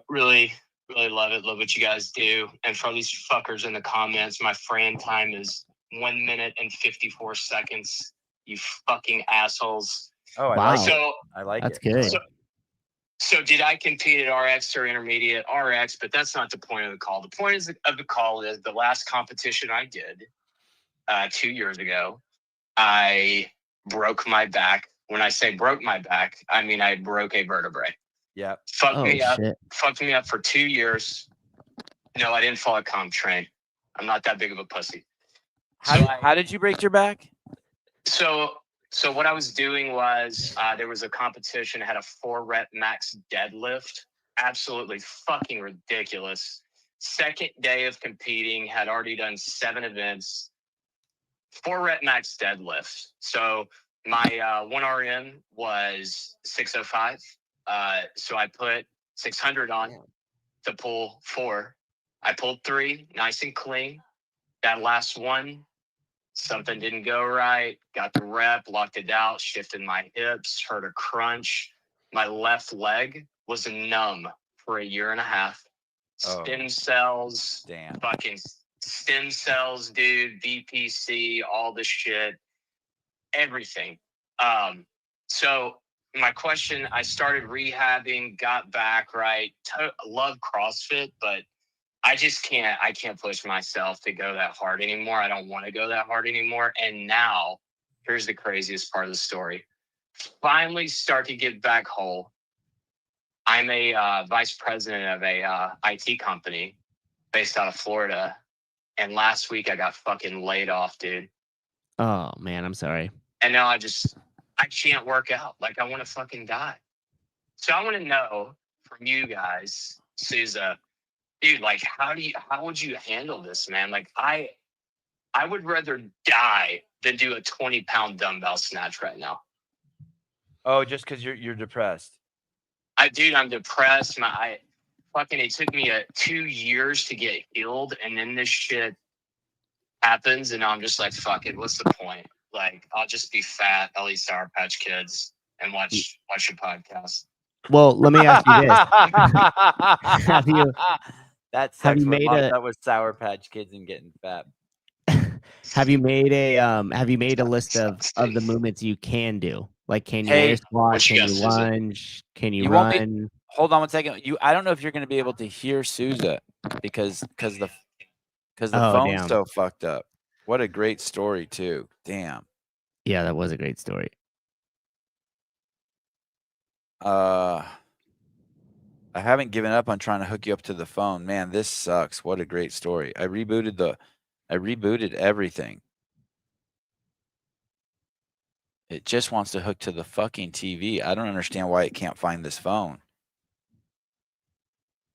Really love it. Love what you guys do. And for all these fuckers in the comments, my frame time is 1 minute and 54 seconds. You fucking assholes. Oh, I Wow. like So it. I like That's it. good. So did I compete at RX or intermediate? RX, but that's not the point of the call. The point of the call is the last competition I did 2 years ago, I broke my back. When I say broke my back, I mean I broke a vertebrae. Yeah. Fucked me up for 2 years. No, I didn't fall a comp train. I'm not that big of a pussy. How did you break your back? So what I was doing was there was a competition, had a 4-rep max deadlift. Absolutely fucking ridiculous. Second day of competing, had already done 7 events. 4-rep max deadlift. So my 1RM was 605. So I put 600 on to pull 4. I pulled 3, nice and clean. That last one, something didn't go right. Got the rep, locked it out, shifted my hips, heard a crunch. My left leg was numb for a year and a half. Stem cells, fucking stem cells, dude, VPC, all the shit, everything. So my question, I started rehabbing, got back right. Love CrossFit, but I can't push myself to go that hard anymore. I don't want to go that hard anymore. And now, here's the craziest part of the story. Finally start to get back whole. I'm a vice president of a IT company based out of Florida. And last week I got fucking laid off, dude. Oh, man, I'm sorry. And now I can't work out. Like, I want to fucking die. So I want to know from you guys, Sousa, dude, like, how would you handle this, man? Like, I would rather die than do a 20-pound dumbbell snatch right now. Oh, just because you're depressed. I'm depressed. It took me 2 years to get healed, and then this shit happens, and now I'm just like, fuck it. What's the point? Like, I'll just be fat. I'll eat Sour Patch Kids and watch a podcast. Well, let me ask you this: have you made made that was Sour Patch Kids and getting fat? have you made a list of the movements you can do? Like, can you air squat? Can you lunge? Can you run? Hold on one second. I don't know if you're going to be able to hear Souza because the phone's so fucked up. What a great story too. Damn. Yeah, that was a great story. I haven't given up on trying to hook you up to the phone. Man, this sucks. What a great story. I rebooted everything. It just wants to hook to the fucking TV. I don't understand why it can't find this phone.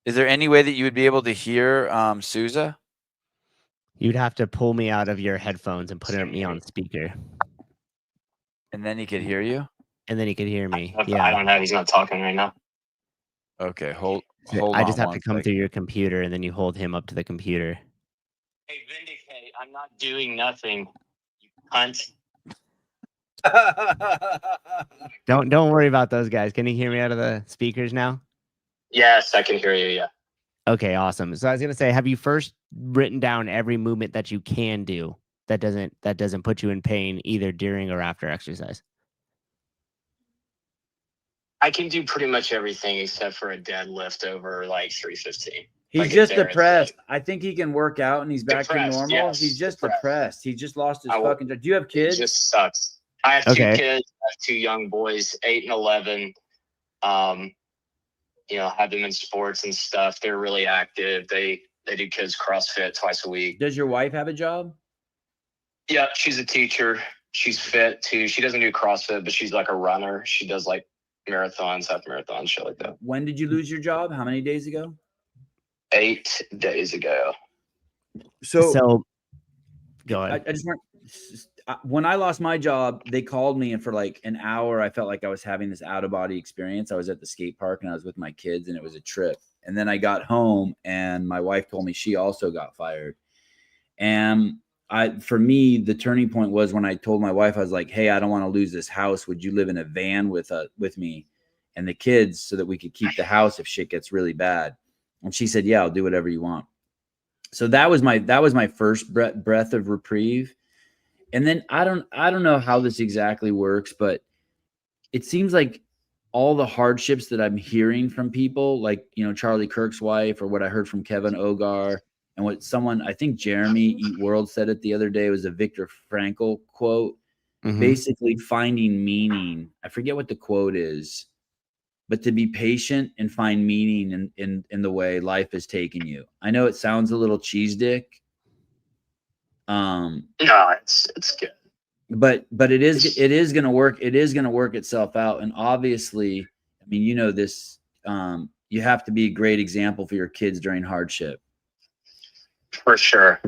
Is there any way that you would be able to hear Souza? You'd have to pull me out of your headphones and put me on speaker. And then he could hear you? And then he could hear me. I don't know. He's not talking right now. Okay, hold I just on have to come through your computer, and then you hold him up to the computer. Hey, Vindicate, I'm not doing nothing, you cunt. Don't worry about those guys. Can you hear me out of the speakers now? Yes, I can hear you. Yeah. Okay, awesome. So I was gonna say, have you first written down every movement that you can do that doesn't put you in pain either during or after exercise? I can do pretty much everything except for a deadlift over like 315. He's just depressed. I think he can work out and he's back to normal. Yes, he's just depressed. He just lost his fucking job. Do you have kids? It just sucks. I have 2 kids. I have 2 young boys, 8 and 11. Have them in sports and stuff. They're really active. They do kids CrossFit twice a week. Does your wife have a job? Yeah, she's a teacher. She's fit too. She doesn't do CrossFit, but she's like a runner. She does like marathons, half marathons, shit like that. When did you lose your job? How many days ago? 8 days ago. So go ahead. I just want, when I lost my job, they called me, and for like an hour, I felt like I was having this out of body experience. I was at the skate park and I was with my kids, and it was a trip. And then I got home, and my wife told me she also got fired. And for me, the turning point was when I told my wife, I was like, "Hey, I don't want to lose this house. Would you live in a van with me and the kids so that we could keep the house if shit gets really bad?" And she said, "Yeah, I'll do whatever you want." So that was my first breath of reprieve. And then I don't know how this exactly works, but it seems like all the hardships that I'm hearing from people, like, Charlie Kirk's wife, or what I heard from Kevin Ogar, and what I think Jeremy Eat World said it the other day, was a Viktor Frankl quote, basically finding meaning. I forget what the quote is, but to be patient and find meaning in the way life has taken you. I know it sounds a little cheese dick. No, it's good. But it is going to work. It is going to work itself out. And obviously, I mean, this, you have to be a great example for your kids during hardship. For sure.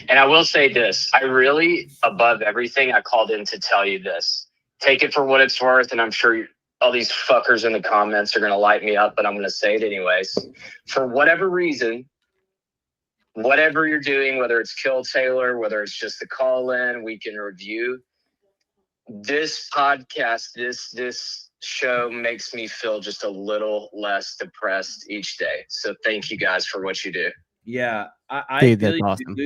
And I will say this, I really, above everything, I called in to tell you this. Take it for what it's worth. And I'm sure all these fuckers in the comments are going to light me up, but I'm going to say it anyways. For whatever reason, whatever you're doing, whether it's Kill Taylor, whether it's just the call-in, weekend review, this podcast, this show makes me feel just a little less depressed each day. So thank you guys for what you do. Yeah, I Dude, feel that's like awesome.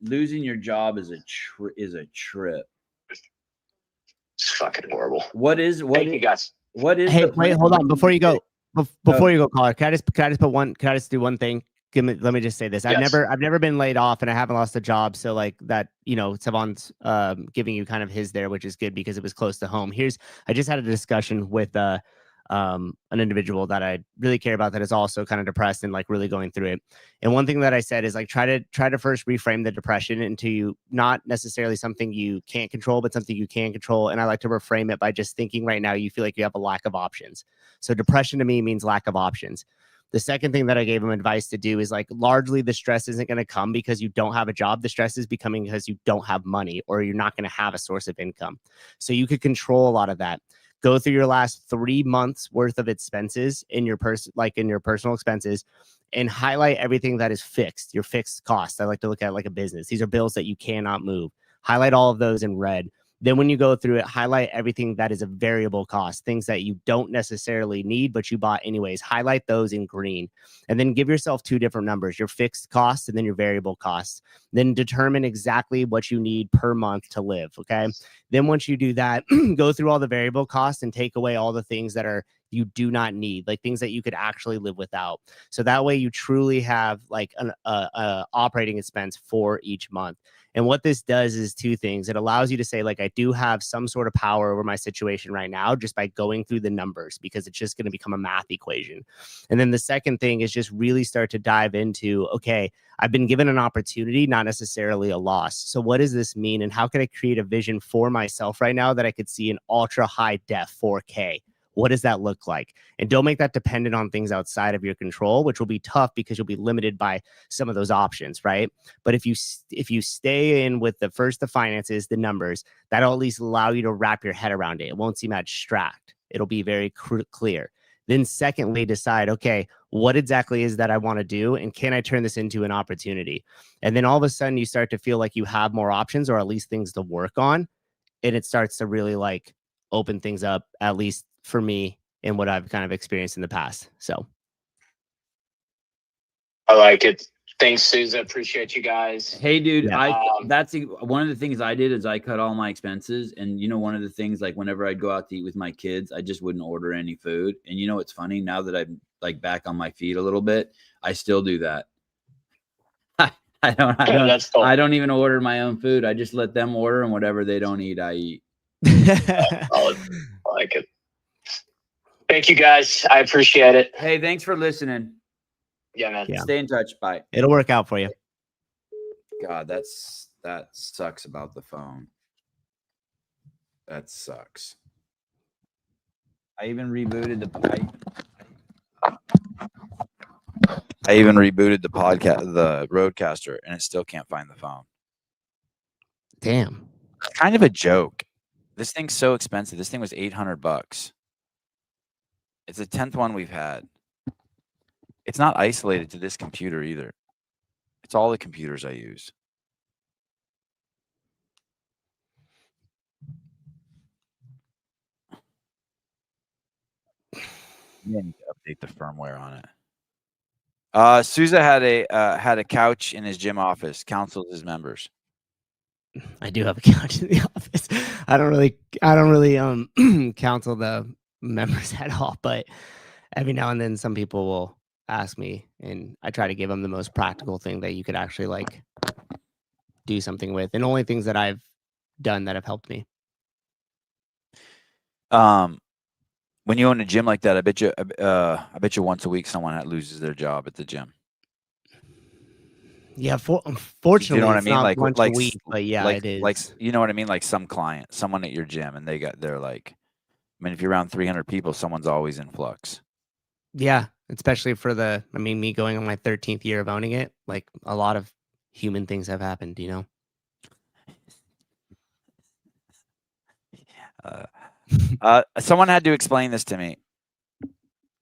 losing your job is a trip. It's fucking horrible. Thank you guys. What is? Hey, wait, hold on. Before you go, caller, can I just do one thing? Let me just say this. Yes. I've never been laid off, and I haven't lost a job. So like that, Savon's giving you kind of his there, which is good because it was close to home. I just had a discussion with an individual that I really care about that is also kind of depressed and like really going through it. And one thing that I said is like try to first reframe the depression into not necessarily something you can't control, but something you can control. And I like to reframe it by just thinking right now you feel like you have a lack of options. So depression to me means lack of options. The second thing that I gave him advice to do is like largely the stress isn't going to come because you don't have a job. The stress is becoming because you don't have money or you're not going to have a source of income. So you could control a lot of that. Go through your last 3 months worth of expenses in your personal expenses and highlight everything that is fixed, your fixed costs. I like to look at like a business. These are bills that you cannot move. Highlight all of those in red. Then when you go through it, highlight everything that is a variable cost, things that you don't necessarily need, but you bought anyways. Highlight those in green. And then give yourself 2 different numbers, your fixed costs and then your variable costs. Then determine exactly what you need per month to live, okay? Then once you do that, go through all the variable costs and take away all the things that are you do not need, like things that you could actually live without. So that way you truly have like an operating expense for each month. And what this does is 2 things. It allows you to say, like, I do have some sort of power over my situation right now just by going through the numbers, because it's just going to become a math equation. And then the second thing is just really start to dive into, okay, I've been given an opportunity, not necessarily a loss. So what does this mean? And how can I create a vision for myself right now that I could see in ultra high def 4K? What does that look like? And don't make that dependent on things outside of your control, which will be tough because you'll be limited by some of those options, right? But if you stay in with the finances, the numbers, that'll at least allow you to wrap your head around it. It won't seem abstract. It'll be very clear. Then secondly, decide, okay, what exactly is that I want to do? And can I turn this into an opportunity? And then all of a sudden you start to feel like you have more options, or at least things to work on. And it starts to really like open things up, at least for me and what I've kind of experienced in the past. So I like it. Thanks, Sousa. Appreciate you guys. Hey, dude, Yeah. That's one of the things I did is I cut all my expenses. And, one of the things, like whenever I'd go out to eat with my kids, I just wouldn't order any food. And it's funny, now that I'm like back on my feet a little bit, I still do that. I don't even order my own food. I just let them order, and whatever they don't eat, I eat. I like it. Thank you, guys. I appreciate it. Hey, thanks for listening. Yeah, man. Yeah. Stay in touch. Bye. It'll work out for you. God, that sucks about the phone. That sucks. I even rebooted the podcast, the Roadcaster, and it still can't find the phone. Damn. It's kind of a joke. This thing's so expensive. This thing was $800. It's the 10th one we've had. It's not isolated to this computer either. It's all the computers I use. Yeah, I need to update the firmware on it. Sousa had a couch in his gym office, counseled his members. I do have a couch in the office. I don't really counsel the members at all, but every now and then some people will ask me, and I try to give them the most practical thing that you could actually like do something with, and only things that I've done that have helped me. When you own a gym like that, I bet you once a week someone loses their job at the gym. Yeah, unfortunately, you know what I it's mean? not Like, once a week, but yeah, it is. Like, you know what I mean? Like someone at your gym, and they're like, I mean, if you're around 300 people, someone's always in flux. Yeah, especially for me going on my 13th year of owning it, like a lot of human things have happened, Someone had to explain this to me.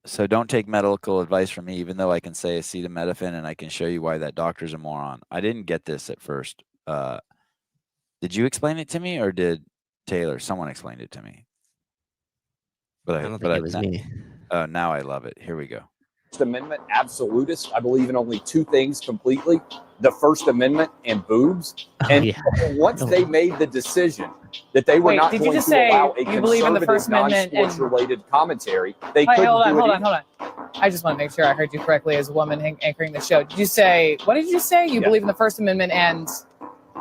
So don't take medical advice from me, even though I can say acetaminophen and I can show you why that doctor's a moron. I didn't get this at first. Did you explain it to me, or did Taylor? Someone explained it to me. But I don't think it was me. Now I love it. Here we go. First Amendment absolutist. I believe in only 2 things completely: the First Amendment and boobs. And once they made the decision that they were not going to allow a conservative, non-sports related commentary, they couldn't do it. Hold on. I just want to make sure I heard you correctly as a woman anchoring the show. Did you say, what did you say? You believe in the First Amendment and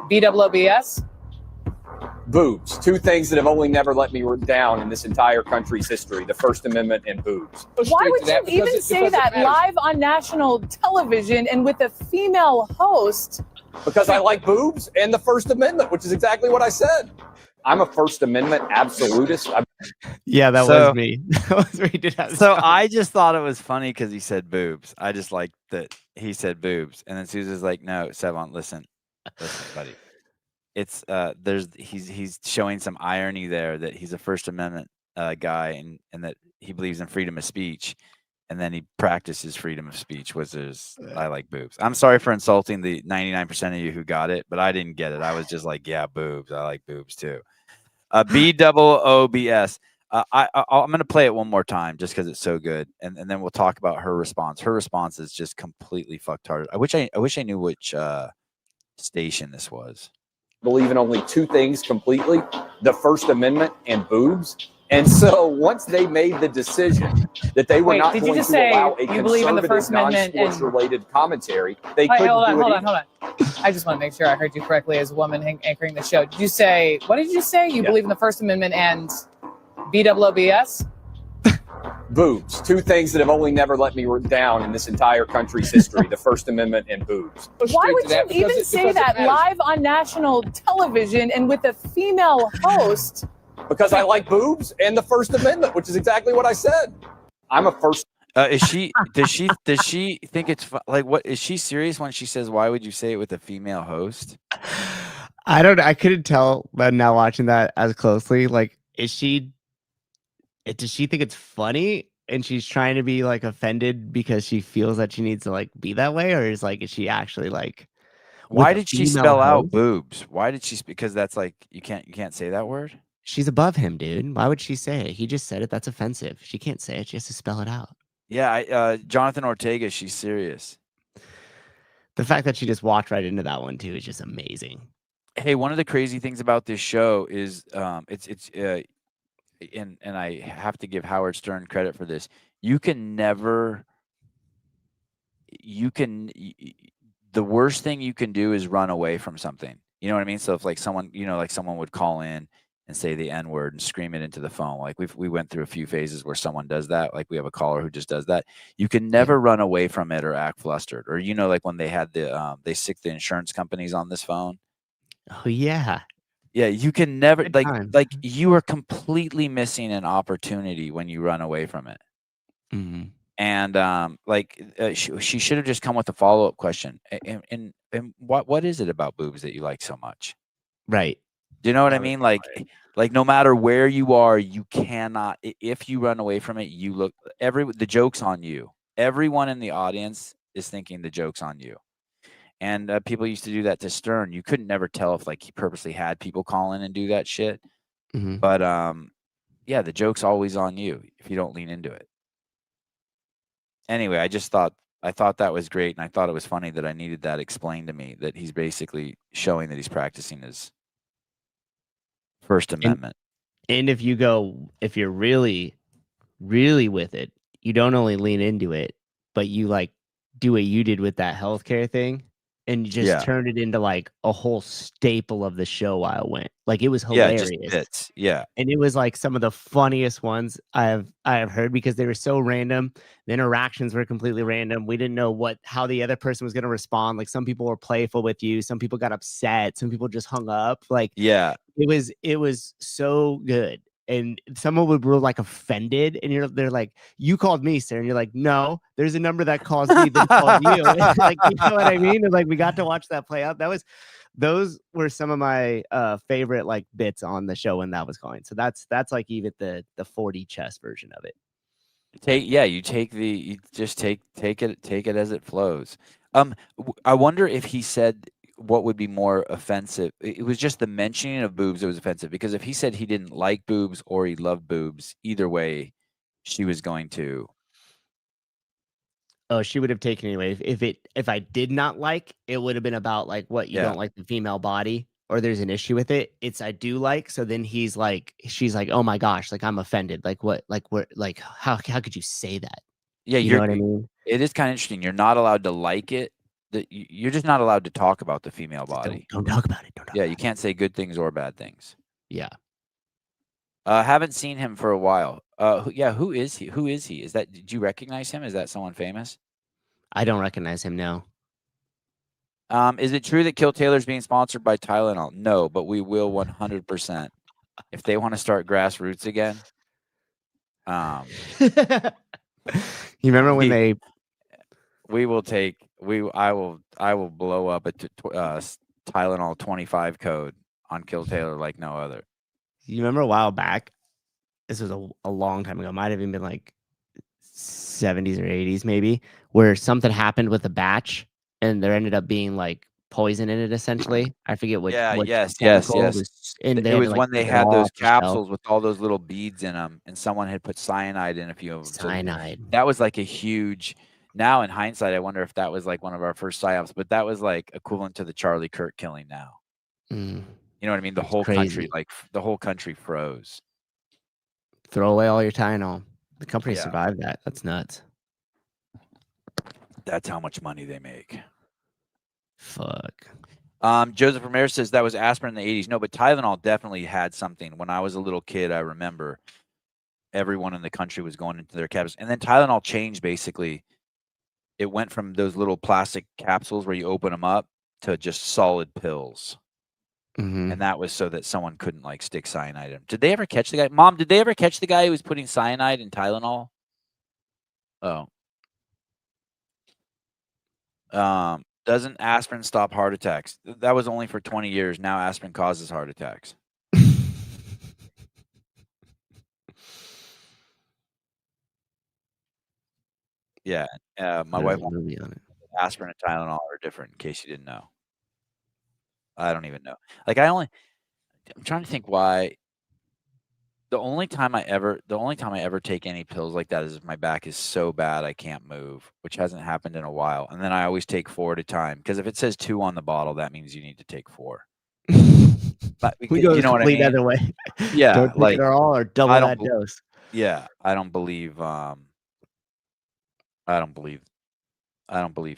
BWBS? Boobs. 2 things that have only never let me down in this entire country's history: the First Amendment and boobs. Why would you even say that live on national television and with a female host? Because I like boobs and the First Amendment, which is exactly what I said. I'm a First Amendment absolutist. Yeah, that So- was me. That was me. Did have So some- I just thought it was funny because he said boobs. I just liked that he said boobs, and then Susan's like, "No, Sevon, listen, buddy. It's he's showing some irony there that he's a First Amendment guy and that he believes in freedom of speech, and then he practices freedom of speech, which is I like boobs. I'm sorry for insulting the 99% of you who got it, but I didn't get it. I was just like, yeah, boobs. I like boobs too. BOOBS. I'm going to play it one more time just because it's so good, and then we'll talk about her response. Her response is just completely fucktarded. I wish I knew which station this was. Believe in only two things completely: the First Amendment and boobs. And so once they made the decision that they were Wait, not did you going just to say allow a you believe in the conservative, First Amendment and- non-sports-related commentary, they Wait, couldn't hold do it. on. I just want to make sure I heard you correctly as a woman anchoring the show. Did you say, what did you say? You believe in the First Amendment and BOOBS? Boobs. Two things that have only never let me down in this entire country's history: the First Amendment and boobs. Why would you even say that live on national television and with a female host? Because I like boobs and the First Amendment, which is exactly what I said. I'm a first. Does she think it's like what is she serious when she says why would you say it with a female host? I couldn't tell, but now watching that as closely, like, does she think it's funny and she's trying to be like offended because she feels that she needs to like be that way, or is she actually like? Why with a did she female spell out host? boobs? Why did she? Because that's like you can't say that word. She's above him, dude. Why would she say it? He just said it. That's offensive. She can't say it. She has to spell it out. Yeah, Jonathan Ortega. She's serious. The fact that she just walked right into that one too is just amazing. Hey, one of the crazy things about this show is and I have to give Howard Stern credit for this. The worst thing you can do is run away from something. You know what I mean? So if like someone would call in and say the N-word and scream it into the phone, like we went through a few phases where someone does that. Like we have a caller who just does that. You can never run away from it or act flustered. Or like when they had they sicked the insurance companies on this phone. Oh yeah. Yeah, you can never Good like times. like you are completely missing an opportunity when you run away from it. Mm-hmm. And she should have just come with a follow-up question. And what is it about boobs that you like so much? Right. Do you know what I mean? Like no matter where you are, you cannot. If you run away from it, you look the joke's on you. Everyone in the audience is thinking the joke's on you. And people used to do that to Stern. You couldn't never tell if like he purposely had people call in and do that shit. Mm-hmm. But yeah, the joke's always on you if you don't lean into it. Anyway, I thought that was great, and I thought it was funny that I needed that explained to me, that he's basically showing that he's practicing his First Amendment. And if you're really, really with it, you don't only lean into it, but you like do what you did with that healthcare thing, and you just turned it into like a whole staple of the show while it went. Like it was hilarious. Yeah, just bits. Yeah. And it was like some of the funniest ones I have heard because they were so random. The interactions were completely random. We didn't know how the other person was going to respond. Like some people were playful with you, some people got upset, some people just hung up. Like yeah, it was so good. And someone would be like offended, and they're like, "You called me, sir," and you're like, "No, there's a number that calls me that called you." Like, you know what I mean? And like we got to watch that play out. Those were some of my favorite like bits on the show when that was going. So that's like even the 40 chess version of it. You just take it as it flows. I wonder if he said what would be more offensive. It was just the mentioning of boobs that was offensive, because if he said he didn't like boobs or he loved boobs, either way, she was going to. Oh, she would have taken it anyway. If I did not like, it would have been about like what you don't like the female body, or there's an issue with it. It's I do like. So then she's like, oh my gosh, like I'm offended. Like what? Like how could you say that? Yeah, you know what I mean. It is kind of interesting. You're not allowed to like it. You're just not allowed to talk about the female body. Don't talk about it. You can't say good things or bad things. Yeah. Haven't seen him for a while. Who is he? Did you recognize him? Is that someone famous? I don't recognize him, no. Is it true that Kill Taylor's being sponsored by Tylenol? No, but we will 100%. if they want to start grassroots again, You remember when they? We will take. I will blow up a Tylenol 25 code on Kill Taylor like no other. You remember a while back? This was a long time ago. Might have even been like 70s or 80s, maybe, where something happened with a batch, and there ended up being like poison in it. Essentially, I forget what. Yeah. What Yes. and It was when they had those take it off the capsules with all those little beads in them, and someone had put cyanide in a few of them. Cyanide. So that was like a huge. Now in hindsight, I wonder if that was like one of our first psyops, but that was like equivalent to the Charlie Kirk killing. Now, you know what I mean? The whole country, like the whole country, froze. Throw away all your Tylenol. The company survived that. That's nuts. That's how much money they make. Fuck. Joseph Ramirez says that was aspirin in the 80s. No, but Tylenol definitely had something. When I was a little kid, I remember everyone in the country was going into their cabins. And then Tylenol changed, basically. It went from those little plastic capsules where you open them up to just solid pills. And that was so that someone couldn't like stick cyanide in. Did they ever catch the guy? Mom, did they ever catch the guy who was putting cyanide in Tylenol? Oh. Doesn't aspirin stop heart attacks? That was only for 20 years. Now aspirin causes heart attacks. Yeah. My wife on it. Aspirin and Tylenol are different, in case you didn't know. I don't even know. Like I'm trying to think why. The only time I ever take any pills like that is if my back is so bad I can't move, which hasn't happened in a while. And then I always take 4 at a time, because if it says 2 on the bottle, that means you need to take 4. But We go you know what I mean? other way. Yeah, Don't take like it all or double that dose. Yeah, I don't believe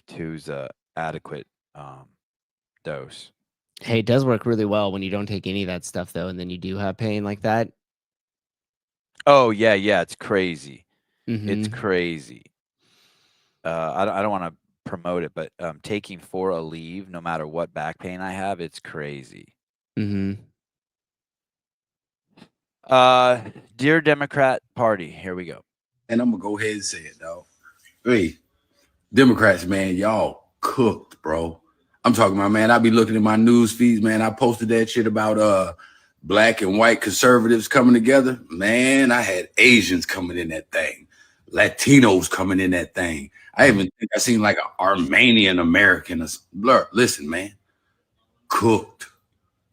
2's a adequate dose. Hey, it does work really well when you don't take any of that stuff, though, and then you do have pain like that. Oh yeah, it's crazy. It's crazy. I don't want to promote it, but taking 4 Aleve, no matter what back pain I have, it's crazy. Dear Democrat Party, here we go. And I'm gonna go ahead and say it, dog. Hey, Democrats, man, y'all cooked, bro. I'm talking about, man, I be looking at my news feeds, man. I posted that shit about black and white conservatives coming together. Man, I had Asians coming in that thing, Latinos coming in that thing. I even think I seen like an Armenian American. Blur. Listen, man, cooked,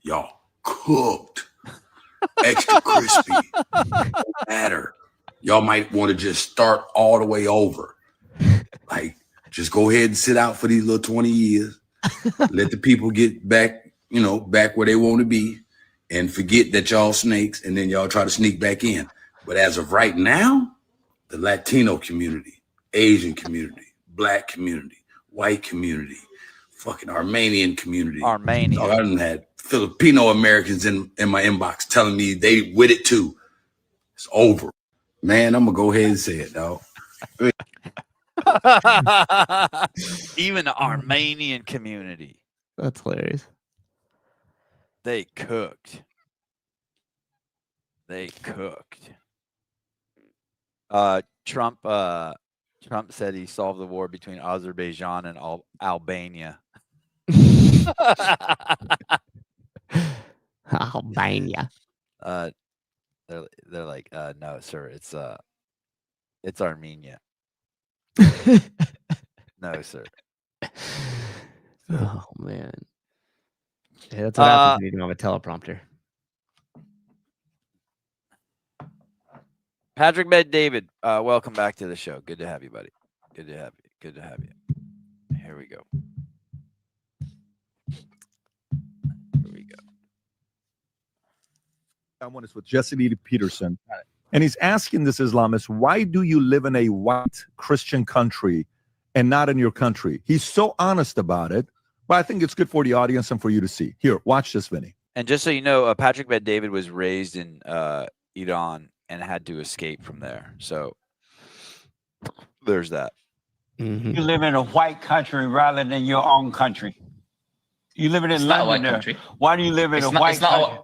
y'all cooked, extra crispy, matter. Y'all might want to just start all the way over. Like, just go ahead and sit out for these little 20 years. Let the people get back, back where they want to be, and forget that y'all snakes, and then y'all try to sneak back in. But as of right now, the Latino community, Asian community, black community, white community, fucking Armenian community. Armenian. I done had Filipino Americans in my inbox telling me they with it too. It's over. Man, I'm gonna go ahead and say it, dog. Even the Armenian community. That's hilarious. They cooked. Trump said he solved the war between Azerbaijan and Albania. Albania. They're like, no, sir, it's Armenia. No, sir. Oh man. Yeah, that's what happens when you don't have a teleprompter. Patrick Med David, welcome back to the show. Good to have you, buddy. Good to have you. Here we go. Someone is with Jesse Peterson, and he's asking this Islamist, why do you live in a white Christian country and not in your country? He's so honest about it, but I think it's good for the audience and for you to see. Here, watch this, Vinny. And just so you know, Patrick Bet David was raised in Iran and had to escape from there. So there's that. You live in a white country rather than your own country. You live in London. Why do you live in a white country?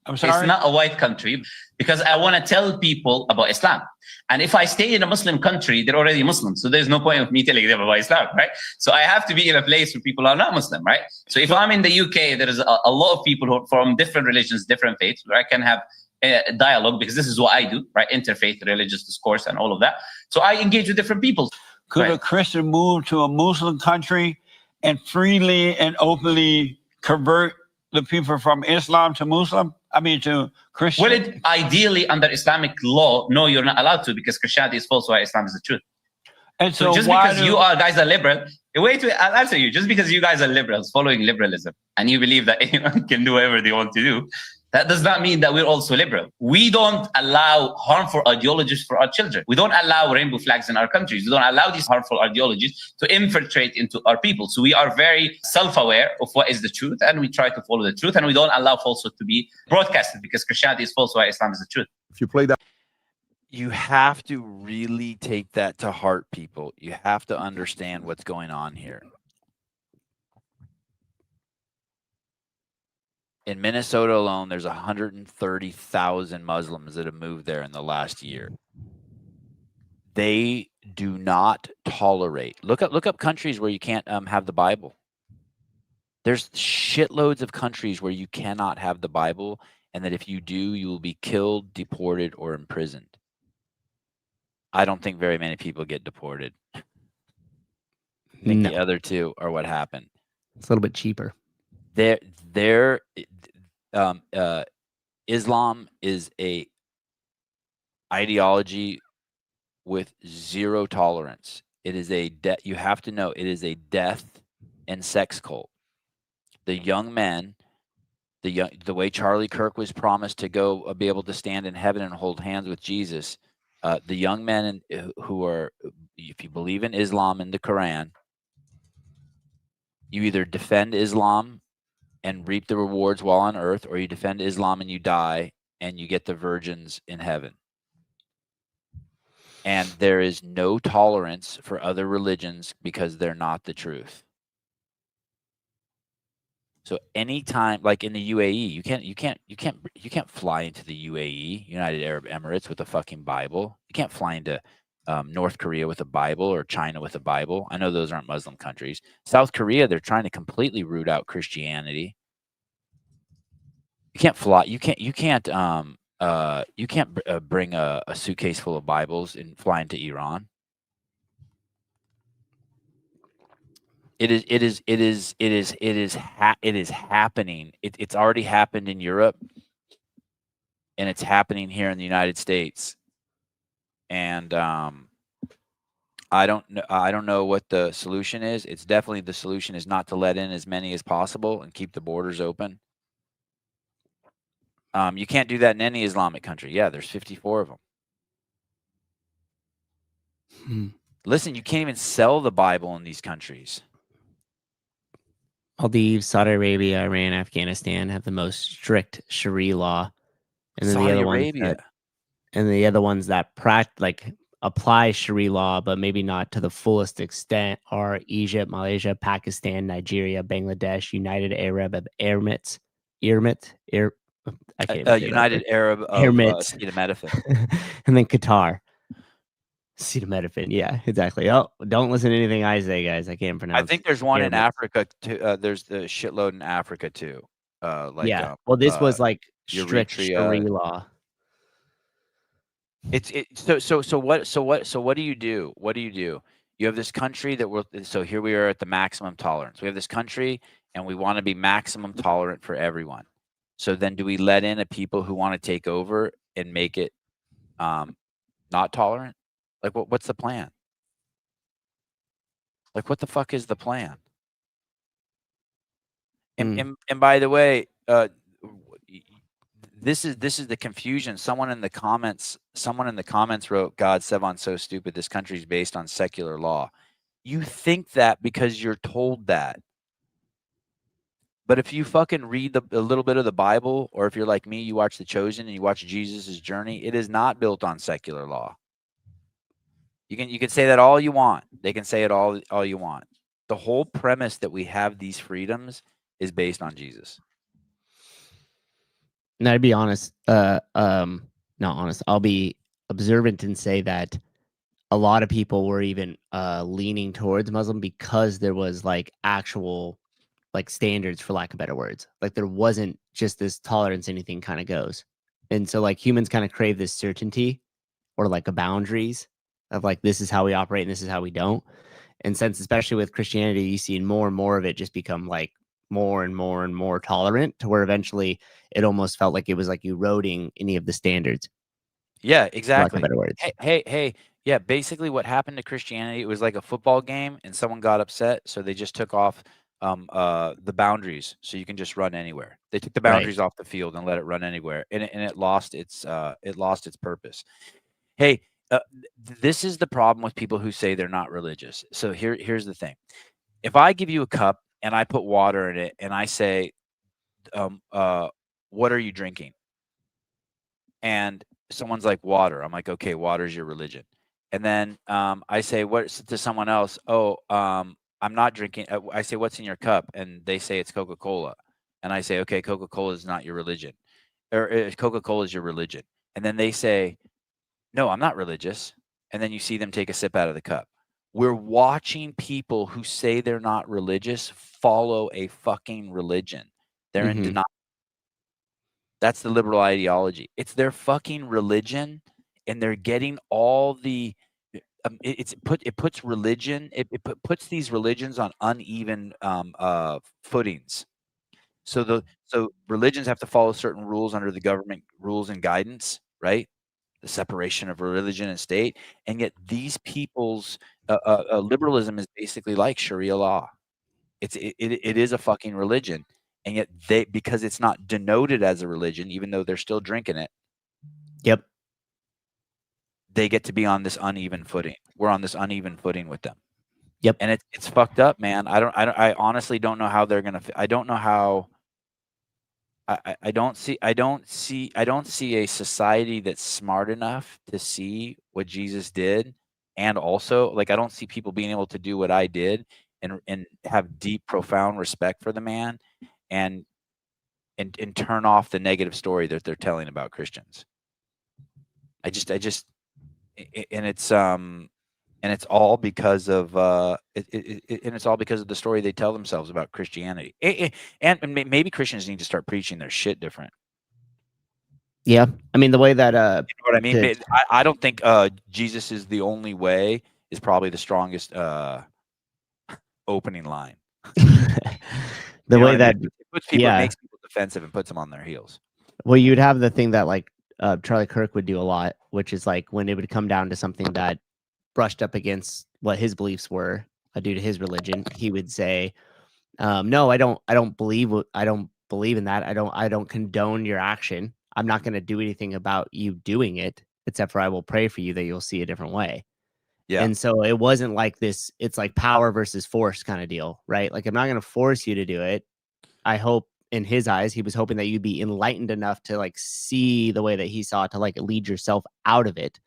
I'm sorry? It's not a white country because I want to tell people about Islam. And if I stay in a Muslim country, they're already Muslims. So there's no point of me telling them about Islam, right? So I have to be in a place where people are not Muslim, right? So if I'm in the UK, there is a lot of people who are from different religions, different faiths, where I can have a dialogue because this is what I do, right? Interfaith, religious discourse, and all of that. So I engage with different people. Could a Christian move to a Muslim country and freely and openly convert the people from Islam to Muslim? I mean, to Christian? Well, ideally, under Islamic law, no, you're not allowed to because Christianity is false while Islam is the truth. And so just because you guys are liberal, wait, I'll answer you. Just because you guys are liberals, following liberalism, and you believe that anyone can do whatever they want to do, that does not mean that we're also liberal. We don't allow harmful ideologies for our children. We don't allow rainbow flags in our countries. We don't allow these harmful ideologies to infiltrate into our people. So we are very self-aware of what is the truth, and we try to follow the truth, and we don't allow falsehood to be broadcasted because Christianity is false while Islam is the truth. If you play that, you have to really take that to heart, people. You have to understand what's going on here. In Minnesota alone, there's 130,000 Muslims that have moved there in the last year. They do not tolerate. Look up countries where you can't have the Bible. There's shitloads of countries where you cannot have the Bible, and that if you do, you will be killed, deported, or imprisoned. I don't think very many people get deported. I think the other two are what happened. It's a little bit cheaper. Islam is a ideology with zero tolerance. It is you have to know it is a death and sex cult. The young men, the way Charlie Kirk was promised to go be able to stand in heaven and hold hands with Jesus, the young men who are, if you believe in Islam and the Quran, you either defend Islam and reap the rewards while on earth, or you defend Islam and you die and you get the virgins in heaven. And there is no tolerance for other religions because they're not the truth. So anytime, like in the UAE, you can't fly into the UAE, United Arab Emirates, with a fucking Bible. You can't fly into North Korea with a Bible, or China with a Bible. I know those aren't Muslim countries. South Korea, they're trying to completely root out Christianity. You can't fly. You can't bring a suitcase full of Bibles and fly into Iran. It is happening. It's already happened in Europe, and it's happening here in the United States. And I don't know what the solution is. It's definitely, the solution is not to let in as many as possible and keep the borders open. You can't do that in any Islamic country. Yeah, there's 54 of them. Listen, you can't even sell the Bible in these countries. Maldives, Saudi Arabia, Iran, Afghanistan have the most strict Sharia law, and then Saudi the other Arabia. ones that apply Sharia law, but maybe not to the fullest extent, are Egypt, Malaysia, Pakistan, Nigeria, Bangladesh, United Arab Emirates, United Arab Emirates, Acetaminophen. and then Qatar. Acetaminophen, yeah, exactly. Oh, don't listen to anything I say, guys. I can't pronounce. I think there's one in Emirates. Africa too. There's the shitload in Africa too. Yeah. Well, this was like strict Eritrea. Sharia law. So what do you do? What do you do? You have this country that we're, so here we are at the maximum tolerance. We have this country and we want to be maximum tolerant for everyone. So then do we let in a people who want to take over and make it not tolerant? Like what's the plan? Like what the fuck is the plan? And by the way, this is the confusion. Someone in the comments wrote, God, Sevon's so stupid. This country's based on secular law. You think that because you're told that. But if you fucking read a little bit of the Bible, or if you're like me, you watch The Chosen and you watch Jesus' journey, it is not built on secular law. You can say that all you want. They can say it all you want. The whole premise that we have these freedoms is based on Jesus. And I'd be honest, not honest. I'll be observant and say that a lot of people were even leaning towards Muslim because there was like actual like standards, for lack of better words. Like there wasn't just this tolerance, anything kind of goes. And so like humans kind of crave this certainty or like a boundaries of like this is how we operate and this is how we don't. And since especially with Christianity, you see more and more of it just become like more and more and more tolerant to where eventually it almost felt like it was like eroding any of the standards. Yeah, For lack of exactly. better words. Hey. Yeah, basically what happened to Christianity, it was like a football game and someone got upset, so they just took off the boundaries so you can just run anywhere. They took the Right. boundaries off the field and let it run anywhere, and it lost its purpose. Hey, this is the problem with people who say they're not religious. So here's the thing. If I give you a cup and I put water in it and I say, what are you drinking? And someone's like, water. I'm like, okay, water's your religion. And then I say what to someone else? Oh, I'm not drinking. I say, what's in your cup? And they say it's Coca-Cola. And I say, okay, Coca-Cola is not your religion, or Coca-Cola is your religion. And then they say, no, I'm not religious. And then you see them take a sip out of the cup. We're watching people who say they're not religious follow a fucking religion. They're in denial. That's the liberal ideology. It's their fucking religion, and they're getting all the. It puts religion. It puts these religions on uneven footings. So religions have to follow certain rules under the government rules and guidance, right? The separation of religion and state, and yet these people's liberalism is basically like Sharia law. It is a fucking religion, and yet because it's not denoted as a religion, even though they're still drinking it. Yep. They get to be on this uneven footing. We're on this uneven footing with them. Yep. And it's fucked up, man. I honestly don't know how they're gonna. I don't know how. I don't see a society that's smart enough to see what Jesus did, and also like I don't see people being able to do what I did and have deep, profound respect for the man, and turn off the negative story that they're telling about Christians. I just and it's all because of it's all because of the story they tell themselves about Christianity. And maybe Christians need to start preaching their shit different. Yeah, I mean the way that you know what I mean. I don't think Jesus is the only way is probably the strongest opening line. The way that it puts people, it makes people defensive and puts them on their heels. Well, you'd have the thing that like Charlie Kirk would do a lot, which is like when it would come down to something that brushed up against what his beliefs were due to his religion, he would say, "No, I don't believe in that. I don't condone your action. I'm not going to do anything about you doing it, except for I will pray for you that you'll see a different way." Yeah. And so it wasn't like this. It's like power versus force kind of deal, right? Like I'm not going to force you to do it. I hope in his eyes, he was hoping that you'd be enlightened enough to like see the way that he saw it, to like lead yourself out of it.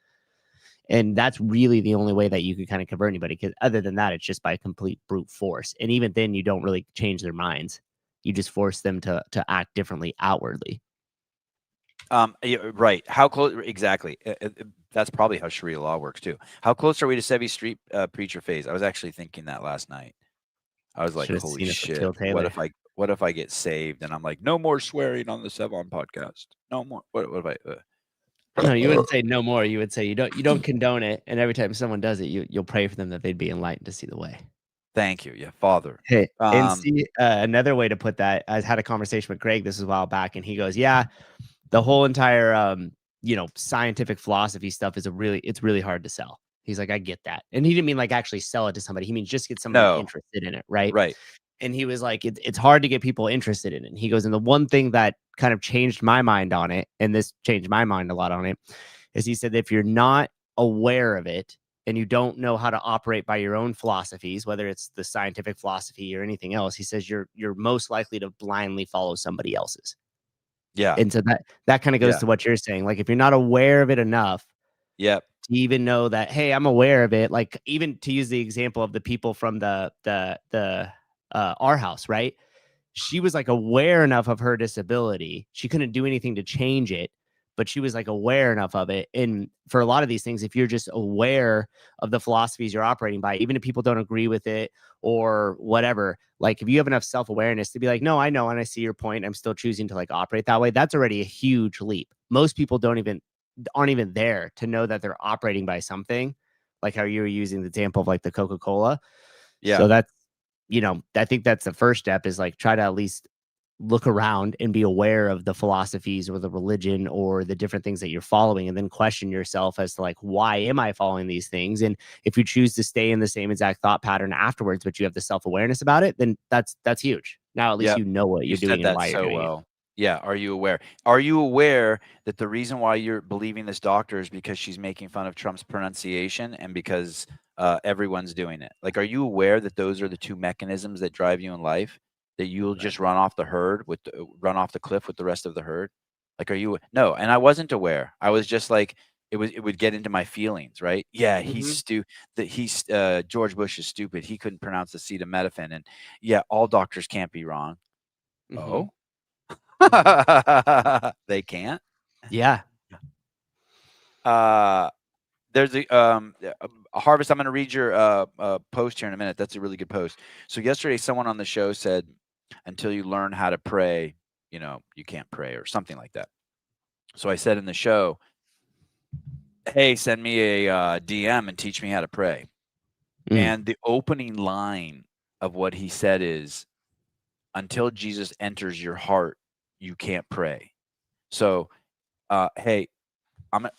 And that's really the only way that you could kind of convert anybody. Because other than that, it's just by complete brute force. And even then, you don't really change their minds. You just force them to act differently outwardly. Yeah, right. How close? Exactly. That's probably how Sharia law works too. How close are we to Sevi Street preacher phase? I was actually thinking that last night. I was like, holy shit! What if I get saved and I'm like, no more swearing on the Sevon podcast? No more. What if I? No, you wouldn't say no more. You would say you don't condone it. And every time someone does it, you'll pray for them that they'd be enlightened to see the way. Thank you. Yeah, Father. Hey, and see another way to put that. I had a conversation with Greg this was a while back, and he goes, "Yeah, the whole entire scientific philosophy stuff is it's really hard to sell." He's like, "I get that," and he didn't mean like actually sell it to somebody. He means just get somebody interested in it, right? Right. And he was like, it's hard to get people interested in it. And he goes, and the one thing that kind of changed my mind on it, and this changed my mind a lot on it, is he said, if you're not aware of it and you don't know how to operate by your own philosophies, whether it's the scientific philosophy or anything else, he says you're most likely to blindly follow somebody else's. Yeah. And so that kind of goes to what you're saying. Like if you're not aware of it enough, yep, to even know that, hey, I'm aware of it. Like even to use the example of the people from the our house, right? she was like aware enough of her disability. She couldn't do anything to change it, but she was like aware enough of it. And for a lot of these things, if you're just aware of the philosophies you're operating by, even if people don't agree with it or whatever, like if you have enough self-awareness to be like, no, I know, and I see your point, I'm still choosing to like operate that way, that's already a huge leap. Most people aren't even there to know that they're operating by something, like how you were using the example of like the Coca-Cola. Yeah. So that's, I think that's the first step, is like try to at least look around and be aware of the philosophies or the religion or the different things that you're following, and then question yourself as to like, why am I following these things? And if you choose to stay in the same exact thought pattern afterwards, but you have the self-awareness about it, then that's huge. Now at least you know what you're doing and why you're doing it. Yeah. Are you aware? Are you aware that the reason why you're believing this doctor is because she's making fun of Trump's pronunciation and because everyone's doing it? Like, are you aware that those are the two mechanisms that drive you in life? That you'll just run off the cliff with the rest of the herd? Like, are you? No. And I wasn't aware. I was just like, it would get into my feelings, right? Yeah, he's George Bush is stupid. He couldn't pronounce acetaminophen, and yeah, all doctors can't be wrong. Oh. They can't. Yeah. There's a Harvest. I'm going to read your post here in a minute. That's a really good post. So yesterday, someone on the show said, "Until you learn how to pray, you can't pray," or something like that. So I said in the show, "Hey, send me a DM and teach me how to pray." And the opening line of what he said is, "Until Jesus enters your heart, you can't pray." So, hey,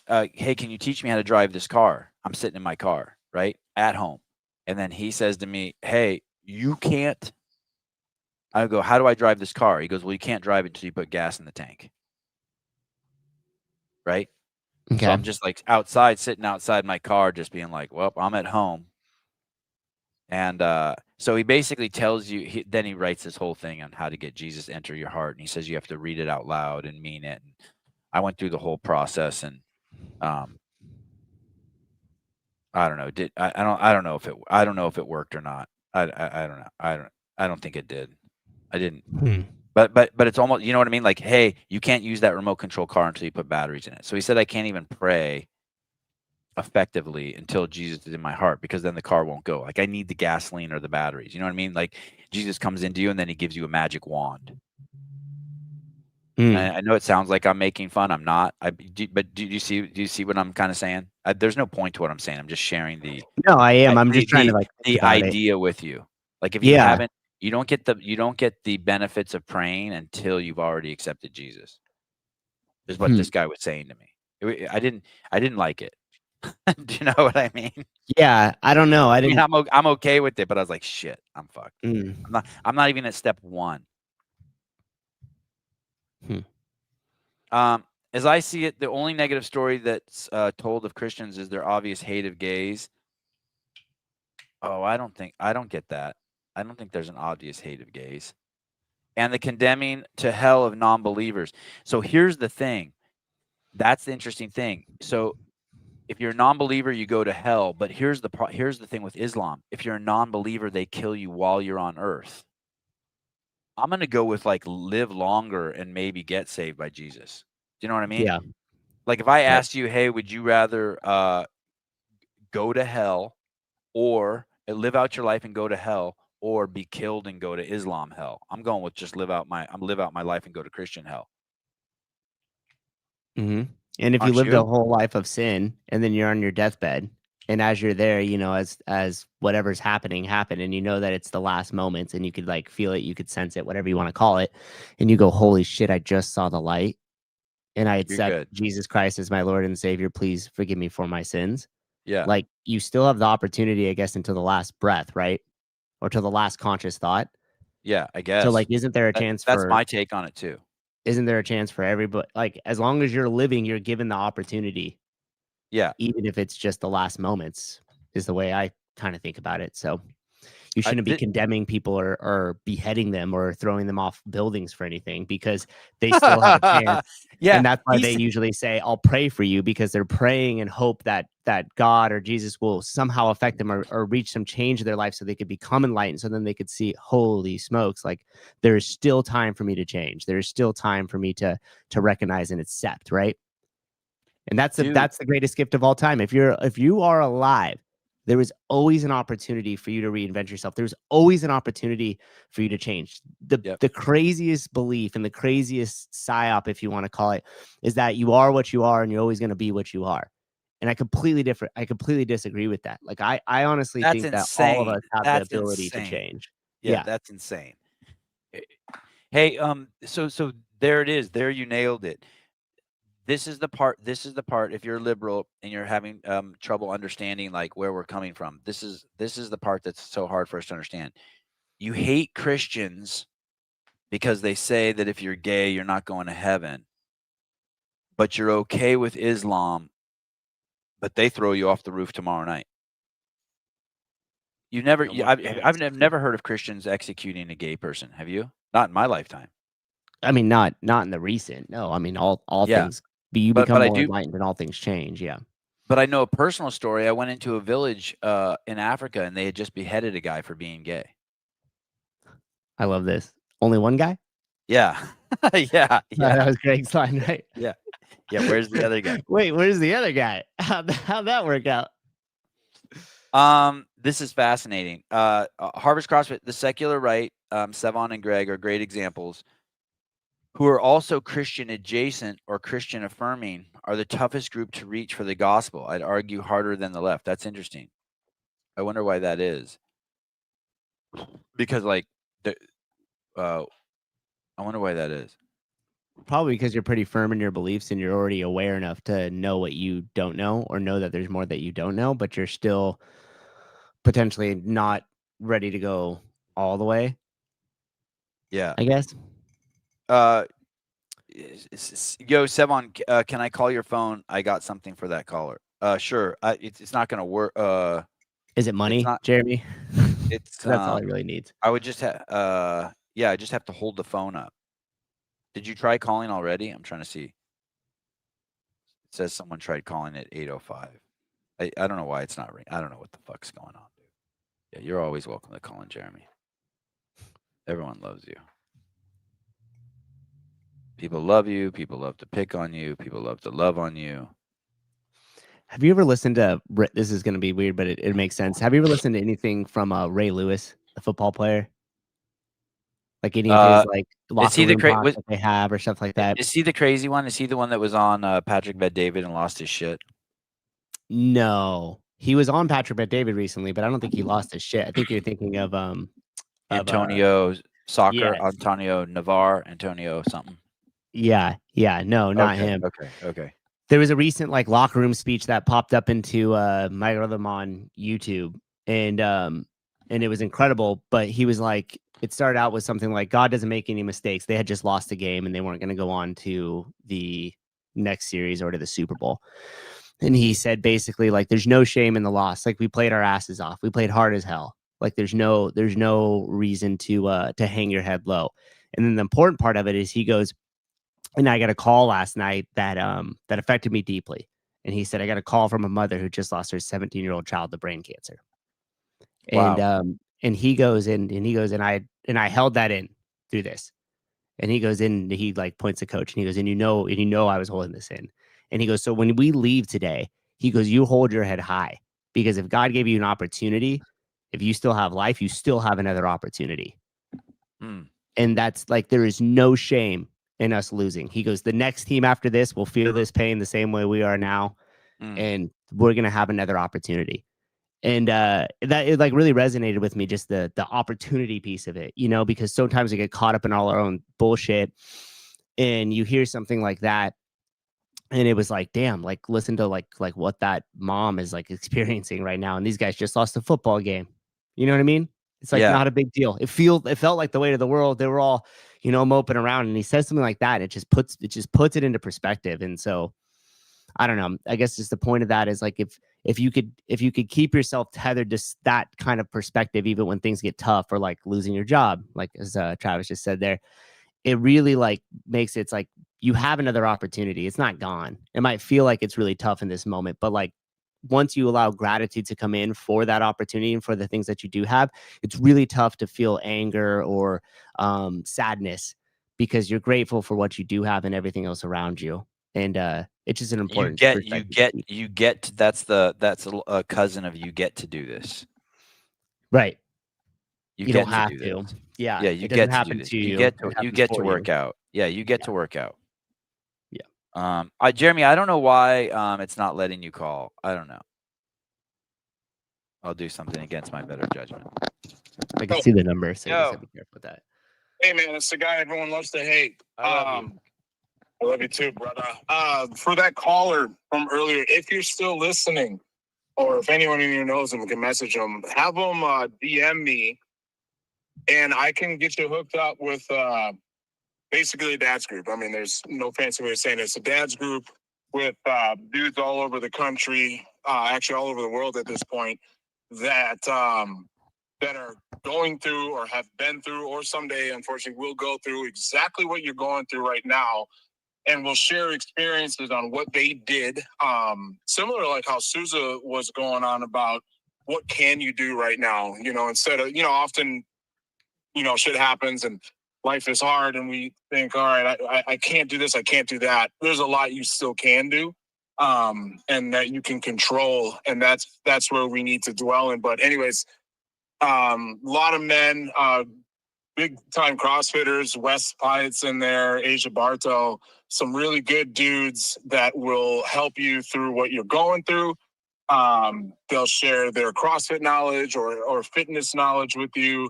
hey, can you teach me how to drive this car? I'm sitting in my car, right, at home. And then he says to me, "Hey, you can't." I go, "How do I drive this car?" He goes, "Well, you can't drive it until you put gas in the tank." Right? Okay. So I'm just like sitting outside my car, just being like, "Well, I'm at home." And so he basically tells you, then he writes this whole thing on how to get Jesus to enter your heart. And he says you have to read it out loud and mean it. And I went through the whole process, and I don't know. I don't know if it worked or not. I don't know. I don't think it did. I didn't. But it's almost, you know what I mean? Like, hey, you can't use that remote control car until you put batteries in it. So he said I can't even pray effectively until Jesus is in my heart, because then the car won't go. Like, I need the gasoline or the batteries. You know what I mean? Like, Jesus comes into you and then he gives you a magic wand. I know it sounds like I'm making fun. I'm not. But do you see what I'm kind of saying? There's no point to what I'm saying. I'm just sharing the. No, I am. I'm just trying to like the idea with you. Like, if you haven't, you don't get the benefits of praying until you've already accepted Jesus. Is what this guy was saying to me. I didn't like it. Do you know what I mean? Yeah, I don't know. I'm okay with it, but I was like, shit, I'm fucked. I'm not even at step 1. As I see it, the only negative story that's told of Christians is their obvious hate of gays. Oh, I don't get that. I don't think there's an obvious hate of gays. And the condemning to hell of non-believers. So here's the thing. That's the interesting thing. So if you're a non-believer, you go to hell. But here's the thing with Islam. If you're a non-believer, they kill you while you're on earth. I'm going to go with like live longer and maybe get saved by Jesus. Do you know what I mean? Yeah. Like, if I asked you, hey, would you rather go to hell, or live out your life and go to hell, or be killed and go to Islam hell? I'm going with just live out my life and go to Christian hell. And if you lived a whole life of sin and then you're on your deathbed, and as you're there, as whatever's happened, and you know that it's the last moments, and you could like feel it, you could sense it, whatever you want to call it, and you go, holy shit, I just saw the light, and I accept Jesus Christ as my Lord and Savior. Please forgive me for my sins. Yeah. Like, you still have the opportunity, I guess, until the last breath, right? Or till the last conscious thought. Yeah, I guess. So like, isn't there a chance that's my take on it too. Isn't there a chance for everybody? Like, as long as you're living, you're given the opportunity. Yeah. Even if it's just the last moments, is the way I kind of think about it. So, You shouldn't be condemning people or beheading them or throwing them off buildings for anything, because they still have a chance. Yeah, and that's why they usually say, I'll pray for you, because they're praying and hope that God or Jesus will somehow affect them or reach some change in their life so they could become enlightened. So then they could see, holy smokes, like there is still time for me to change. There is still time for me to recognize and accept, right? And that's the greatest gift of all time. If you are alive, there is always an opportunity for you to reinvent yourself. There's always an opportunity for you to change. The craziest belief and the craziest psyop, if you want to call it, is that you are what you are and you're always going to be what you are. And I completely disagree with that. Like I honestly think that all of us have the ability to change. Yeah, that's insane. Hey, so there it is. There, you nailed it. This is the part. If you're liberal and you're having trouble understanding like where we're coming from, this is the part that's so hard for us to understand. You hate Christians because they say that if you're gay, you're not going to heaven, but you're okay with Islam, but they throw you off the roof tomorrow night. I've never heard of Christians executing a gay person. Have you? Not in my lifetime. I mean, not in the recent. No, I mean all things. You become more enlightened and all things change. Yeah. But I know a personal story. I went into a village in Africa and they had just beheaded a guy for being gay. I love this. Only one guy? Yeah. yeah. That was Greg's line, right? Yeah. Yeah. Where's the other guy? Wait, where's the other guy? How'd that work out? This is fascinating. Harvest CrossFit, the secular right, Sevon and Greg are great examples. Who are also Christian adjacent or Christian affirming are the toughest group to reach for the gospel. I'd argue harder than the left. That's interesting. I wonder why that is. Because like, I wonder why that is. Probably because you're pretty firm in your beliefs and you're already aware enough to know what you don't know or know that there's more that you don't know, but you're still potentially not ready to go all the way. Yeah. I guess. Yo, Sevon, can I call your phone? I got something for that caller. Sure. It's not going to work. Is it money, Jeremy? It's that's all he really needs. I would just have, I just have to hold the phone up. Did you try calling already? I'm trying to see. It says someone tried calling at 8:05. I don't know why it's not ringing. I don't know what the fuck's going on, dude. Yeah, you're always welcome to call in, Jeremy. Everyone loves you. People love you. People love to pick on you. People love to love on you. Have you ever listened to, this is going to be weird, but it makes sense. Have you ever listened to anything from Ray Lewis, the football player? Like any of his like locker room talks that they have or stuff like that? Is he the crazy one? Is he the one that was on Patrick Bet-David and lost his shit? No. He was on Patrick Bet-David recently, but I don't think he lost his shit. I think you're thinking of Antonio Soccer, yes. Antonio Navarre, Antonio something. Yeah. No, not him. Okay. There was a recent like locker room speech that popped up into my rhythm on YouTube, and it was incredible. But he was like, it started out with something like, God doesn't make any mistakes. They had just lost a game and they weren't going to go on to the next series or to the Super Bowl. And he said basically like, there's no shame in the loss. Like we played our asses off. We played hard as hell. Like there's no reason to hang your head low. And then the important part of it is he goes, and I got a call last night that affected me deeply. And he said, I got a call from a mother who just lost her 17-year-old child to brain cancer. Wow. And he goes in and he goes, and I held that in through this. And he goes in, and he like points to coach and he goes, and you know, I was holding this in. And he goes, so when we leave today, he goes, you hold your head high, because if God gave you an opportunity, if you still have life, you still have another opportunity. And that's like, there is no shame in us losing. He goes, the next team after this will feel this pain the same way we are now. And we're going to have another opportunity. And that it like really resonated with me, just the opportunity piece of it, you know, because sometimes we get caught up in all our own bullshit and you hear something like that. And it was like, damn, like listen to like what that mom is like experiencing right now. And these guys just lost a football game. You know what I mean? It's like not a big deal. It felt like the weight of the world. They were all, you know, moping around. And he says something like that. And it just puts it into perspective. And so I don't know. I guess just the point of that is like if you could keep yourself tethered to that kind of perspective, even when things get tough or like losing your job, like as Travis just said there, it really like makes it's like you have another opportunity. It's not gone. It might feel like it's really tough in this moment, but like once you allow gratitude to come in for that opportunity and for the things that you do have, it's really tough to feel anger or sadness because you're grateful for what you do have and everything else around you. And it's just an important. You get. That's a cousin of you get to do this. Right. You don't get have do to. this. Yeah. Yeah. You it get doesn't to happen do this. to You you. get It to happens for work you. out. Yeah. You get to work out. Yeah. Jeremy, I don't know why it's not letting you call. I don't know. I'll do something against my better judgment. I can see the number, so you just Yo. have to be careful with that. Hey man, it's the guy everyone loves to hate. I love you too, brother. For that caller from earlier, if you're still listening, or if anyone in here knows him can message him, have him DM me, and I can get you hooked up with basically a dad's group. I mean, there's no fancy way of saying it. It's a dad's group with dudes all over the country, actually all over the world at this point, that that are going through or have been through or someday, unfortunately, will go through exactly what you're going through right now. And we'll share experiences on what they did. Similar like how Sousa was going on about what can you do right now, instead of, often, shit happens and life is hard and we think, all right, I can't do this, I can't do that. There's a lot you still can do and that you can control. And that's where we need to dwell in. But anyways, a lot of men, big time CrossFitters, Wes Pyatt's in there, Asia Barto, some really good dudes that will help you through what you're going through. They'll share their CrossFit knowledge or fitness knowledge with you.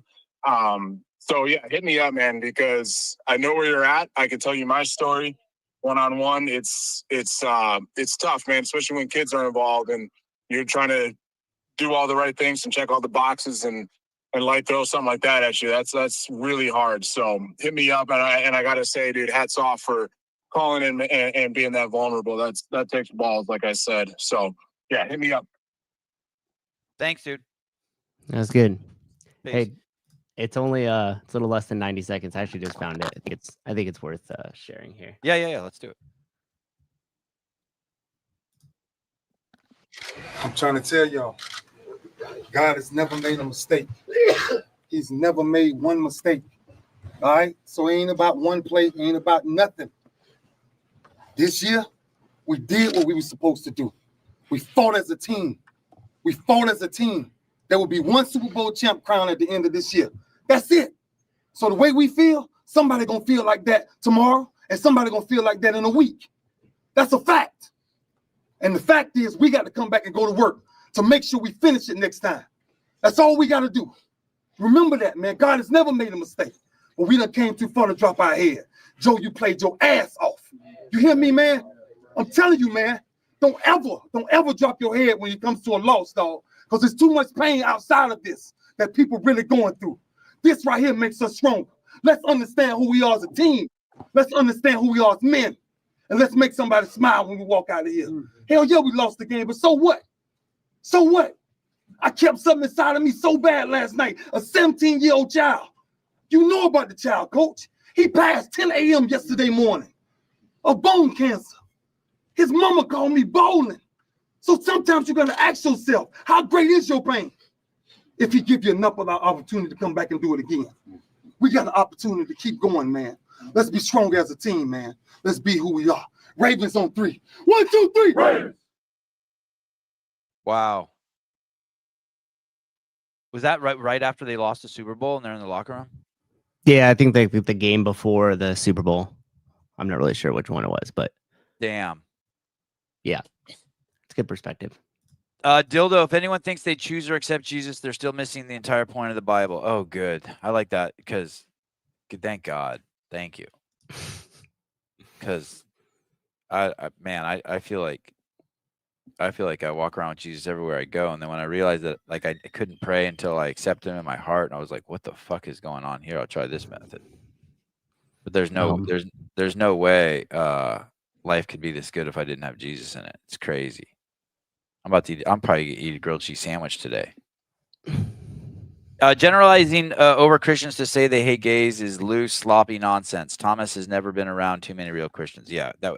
So yeah, hit me up, man, because I know where you're at. I can tell you my story one-on-one. It's tough, man, especially when kids are involved and you're trying to do all the right things and check all the boxes and light throw something like that at you. That's really hard. So hit me up. And I got to say, dude, hats off for calling in and being that vulnerable. That takes balls, like I said. So yeah, hit me up. Thanks, dude. That's good. Peace. Hey, it's only it's a little less than 90 seconds. I actually just found it. I think it's worth sharing here. Yeah. Let's do it. I'm trying to tell y'all, God has never made a mistake. He's never made one mistake. All right? So it ain't about one play, it ain't about nothing. This year, we did what we were supposed to do. We fought as a team. There will be one Super Bowl champ crown at the end of this year. That's it. So the way we feel, somebody gonna feel like that tomorrow, and somebody gonna feel like that in a week. That's a fact. And the fact is, we got to come back and go to work to make sure we finish it next time. That's all we got to do. Remember that, man. God has never made a mistake. But we done came too far to drop our head. Joe, you played your ass off. You hear me, man? I'm telling you, man. Don't ever drop your head when it comes to a loss, dog. Because there's too much pain outside of this that people really going through. This right here makes us stronger. Let's understand who we are as a team. Let's understand who we are as men. And let's make somebody smile when we walk out of here. Hell yeah, we lost the game, but so what? So what? I kept something inside of me so bad last night. A 17-year-old child. You know about the child, coach. He passed 10 a.m. yesterday morning of bone cancer. His mama called me bowling. So sometimes you got to ask yourself, how great is your pain? If he give you enough of an opportunity to come back and do it again. We got an opportunity to keep going, man. Let's be strong as a team, man. Let's be who we are. Ravens on 3. 1, 2, 3. Ravens. Wow. Was that right after they lost the Super Bowl and they're in the locker room? Yeah, I think the game before the Super Bowl. I'm not really sure which one it was, but damn. Yeah. It's good perspective. Dildo, if anyone thinks they choose or accept Jesus, they're still missing the entire point of the Bible. Oh, good. I like that because thank God. Thank you. Because I feel like I walk around with Jesus everywhere I go. And then when I realized that like I couldn't pray until I accepted him in my heart, and I was like, what the fuck is going on here? I'll try this method. But there's no way life could be this good if I didn't have Jesus in it. It's crazy. I'm probably gonna eat a grilled cheese sandwich today. Generalizing over Christians to say they hate gays is loose, sloppy nonsense. Thomas has never been around too many real Christians. Yeah, that's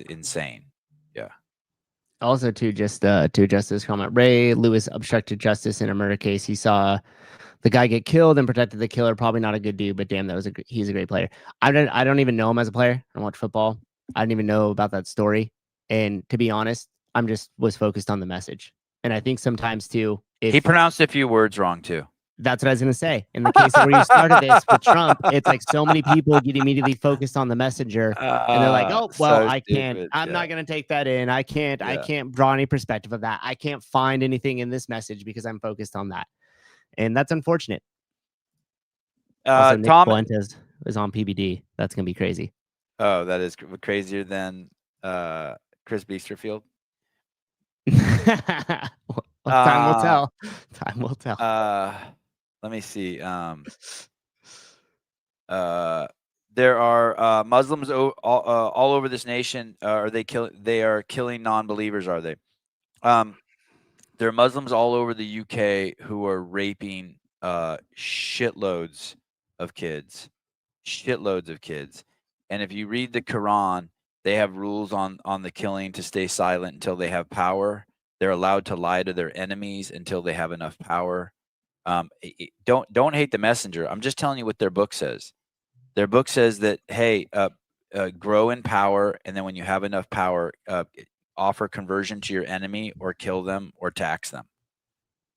insane. Yeah. Also, to address this comment, Ray Lewis obstructed justice in a murder case. He saw the guy get killed and protected the killer. Probably not a good dude, but damn, he's a great player. I don't even know him as a player. I don't watch football. I didn't even know about that story. And to be honest, was focused on the message. And I think sometimes too, he pronounced a few words wrong too. That's what I was going to say. In the case of where you started this with Trump, it's like so many people get immediately focused on the messenger, and they're like, "Oh, well, so I can't. stupid, I'm yeah. not going to take that in. I can't. I Yeah. can't draw any perspective of that. I can't find anything in this message because I'm focused on that." And that's unfortunate. Also, Nick Tom Fuentes is on PBD. That's going to be crazy. Oh, that is crazier than Chris Beesterfield. Well, time will tell. Time will tell. Let me see. There are Muslims all over this nation. They are killing non-believers. Are they? There are Muslims all over the UK who are raping shitloads of kids. And if you read the Quran, they have rules on the killing to stay silent until they have power. They're allowed to lie to their enemies until they have enough power. Don't hate the messenger. I'm just telling you what their book says. Their book says that, hey, grow in power, and then when you have enough power, offer conversion to your enemy or kill them or tax them.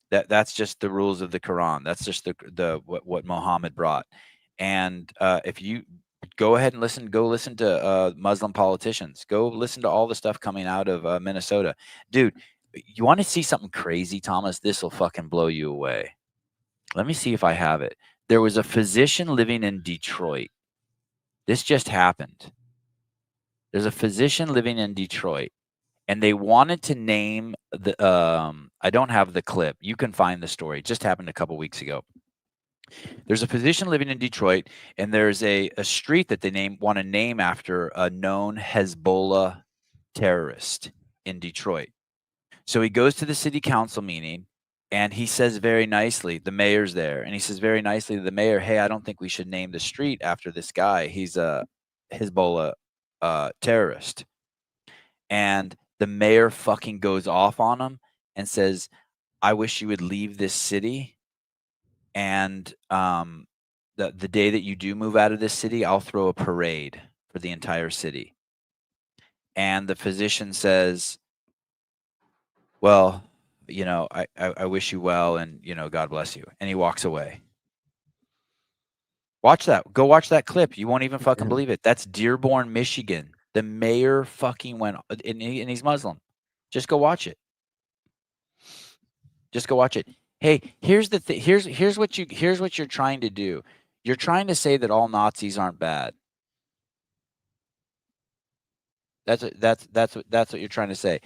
That's just the rules of the Quran. That's just what Muhammad brought. And if you go ahead and go listen to Muslim politicians. Go listen to all the stuff coming out of Minnesota. Dude, you want to see something crazy, Thomas? This will fucking blow you away. Let me see if I have it. There was a physician living in Detroit. This just happened. There's a physician living in Detroit, and they wanted to name the I don't have the clip. You can find the story. It just happened a couple weeks ago. There's a physician living in Detroit, and there's a street that they want to name after a known Hezbollah terrorist in Detroit. So he goes to the city council meeting, and he says very nicely, the mayor's there, and he says very nicely to the mayor, hey, I don't think we should name the street after this guy. He's a Hezbollah terrorist. And the mayor fucking goes off on him and says, I wish you would leave this city. And the day that you do move out of this city, I'll throw a parade for the entire city. And the physician says, well, you know, I wish you well, and, you know, God bless you. And he walks away. Watch that. Go watch that clip. You won't even fucking believe it. That's Dearborn, Michigan. The mayor fucking went, and he's Muslim. Just go watch it. Just go watch it. Hey, here's the thing. Here's what you're trying to do. You're trying to say that all Nazis aren't bad. That's what you're trying to say.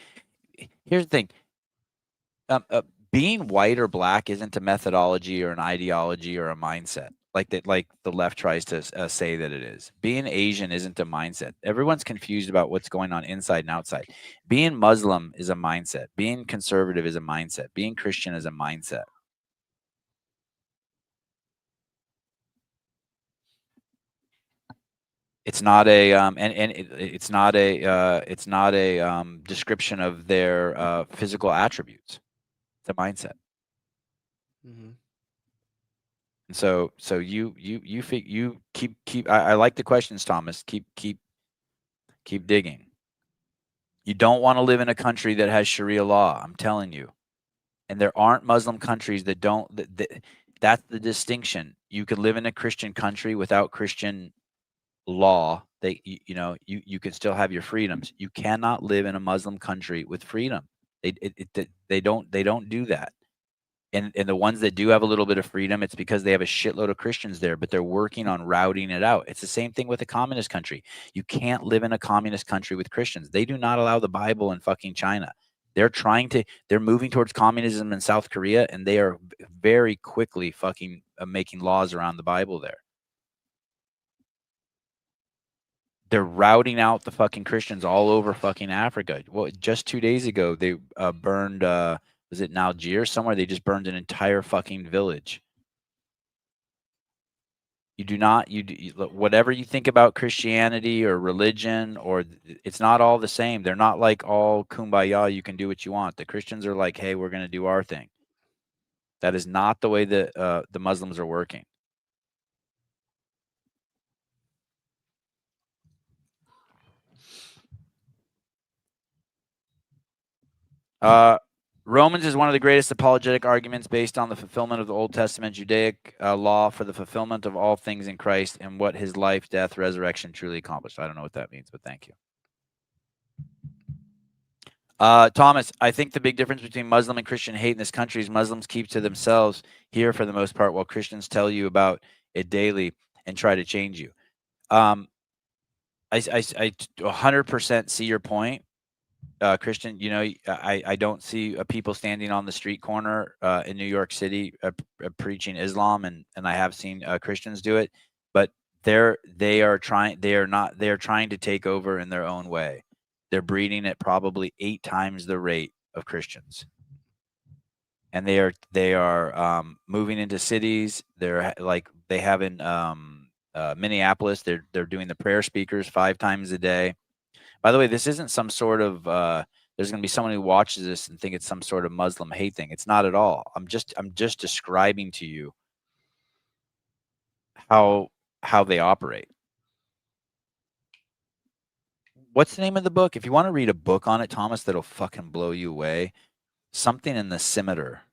Here's the thing. Being white or black isn't a methodology or an ideology or a mindset like the left tries to say that it is. Being Asian isn't a mindset. Everyone's confused about what's going on inside and outside. Being Muslim is a mindset. Being conservative is a mindset. Being Christian is a mindset. It's not a it's not a description of their physical attributes. It's a mindset. Mm-hmm. And so you keep. I like the questions, Thomas. Keep digging. You don't want to live in a country that has Sharia law. I'm telling you. And there aren't Muslim countries that don't. That's the distinction. You could live in a Christian country without Christian law. You can still have your freedoms. You cannot live in a Muslim country with freedom. They don't do that. And the ones that do have a little bit of freedom, it's because they have a shitload of Christians there, but they're working on routing it out. It's the same thing with a communist country. You can't live in a communist country with Christians. They do not allow the Bible in fucking China. They're moving towards communism in South Korea, and they are very quickly fucking making laws around the Bible there. They're routing out the fucking Christians all over fucking Africa. Well, just 2 days ago, they burned, was it in Algiers somewhere? They just burned an entire fucking village. You do not, whatever you think about Christianity or religion, or it's not all the same. They're not like all kumbaya, you can do what you want. The Christians are like, hey, we're going to do our thing. That is not the way that the Muslims are working. Romans is one of the greatest apologetic arguments based on the fulfillment of the Old Testament Judaic law for the fulfillment of all things in Christ and what his life, death, resurrection truly accomplished. I don't know what that means, but thank you. Thomas, I think the big difference between Muslim and Christian hate in this country is Muslims keep to themselves here for the most part, while Christians tell you about it daily and try to change you. I 100% see your point. Christian, you know, I don't see people standing on the street corner in New York City preaching Islam, and I have seen Christians do it, but they are trying to take over in their own way. They're breeding at probably 8 times the rate of Christians, and they are moving into cities. They're like they have in Minneapolis. They're doing the prayer speakers 5 times a day. By the way, this isn't some sort of there's going to be someone who watches this and think it's some sort of Muslim hate thing. It's not at all. I'm just describing to you how they operate. What's the name of the book? If you want to read a book on it, Thomas, that'll fucking blow you away. Something in the Scimitar.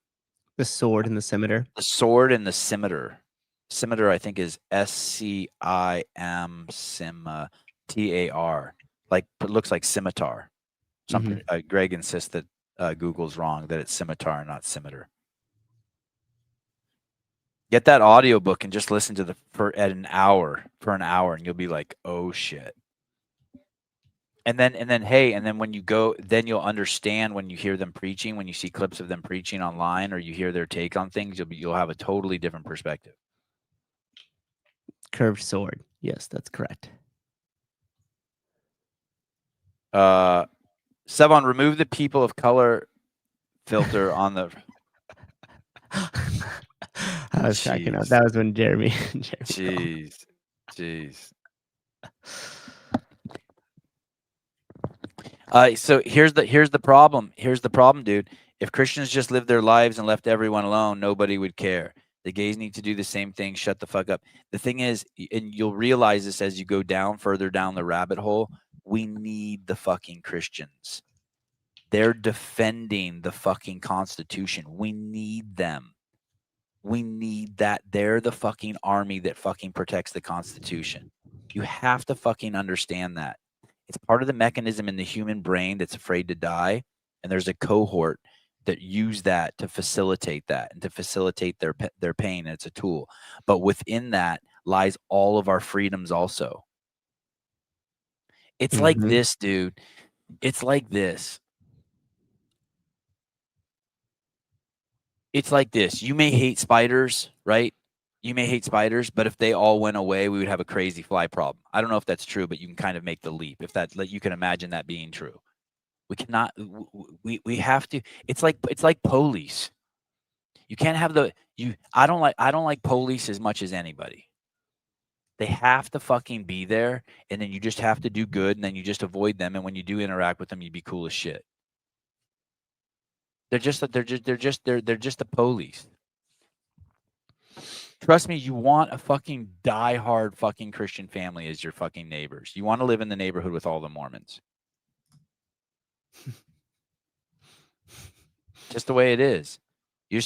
The Sword and the Scimitar. The Sword and the Scimitar. Scimitar, I think, is SCIM TAR. Like it looks like scimitar. Something. Greg insists that Google's wrong, that it's scimitar, not scimitar. Get that audiobook and just listen to for an hour, and you'll be like, oh shit. And then when you go, then you'll understand when you hear them preaching, when you see clips of them preaching online, or you hear their take on things, you'll have a totally different perspective. Curved sword. Yes, that's correct. Sevon, remove the people of color filter on the. I was cracking up. That was when Jeremy. Jeez. So here's the problem. Here's the problem, dude. If Christians just lived their lives and left everyone alone, nobody would care. The gays need to do the same thing. Shut the fuck up. The thing is, and you'll realize this as you go further down the rabbit hole, we need the fucking Christians. They're defending the fucking Constitution. We need them. We need that. They're the fucking army that fucking protects the Constitution. You have to fucking understand that. It's part of the mechanism in the human brain that's afraid to die. And there's a cohort that use that to facilitate that and to facilitate their pain. And it's a tool. But within that lies all of our freedoms also. It's like this, dude. It's like this. It's like this. You may hate spiders, right? You may hate spiders, but if they all went away, we would have a crazy fly problem. I don't know if that's true, but you can kind of make the leap. If that, you can imagine that being true. We cannot. We have to. It's like police. You can't have I don't like police as much as anybody. They have to fucking be there, and then you just have to do good, and then you just avoid them. And when you do interact with them, you be cool as shit. They're just the police. Trust me, you want a fucking diehard fucking Christian family as your fucking neighbors. You want to live in the neighborhood with all the Mormons. Just the way it is. You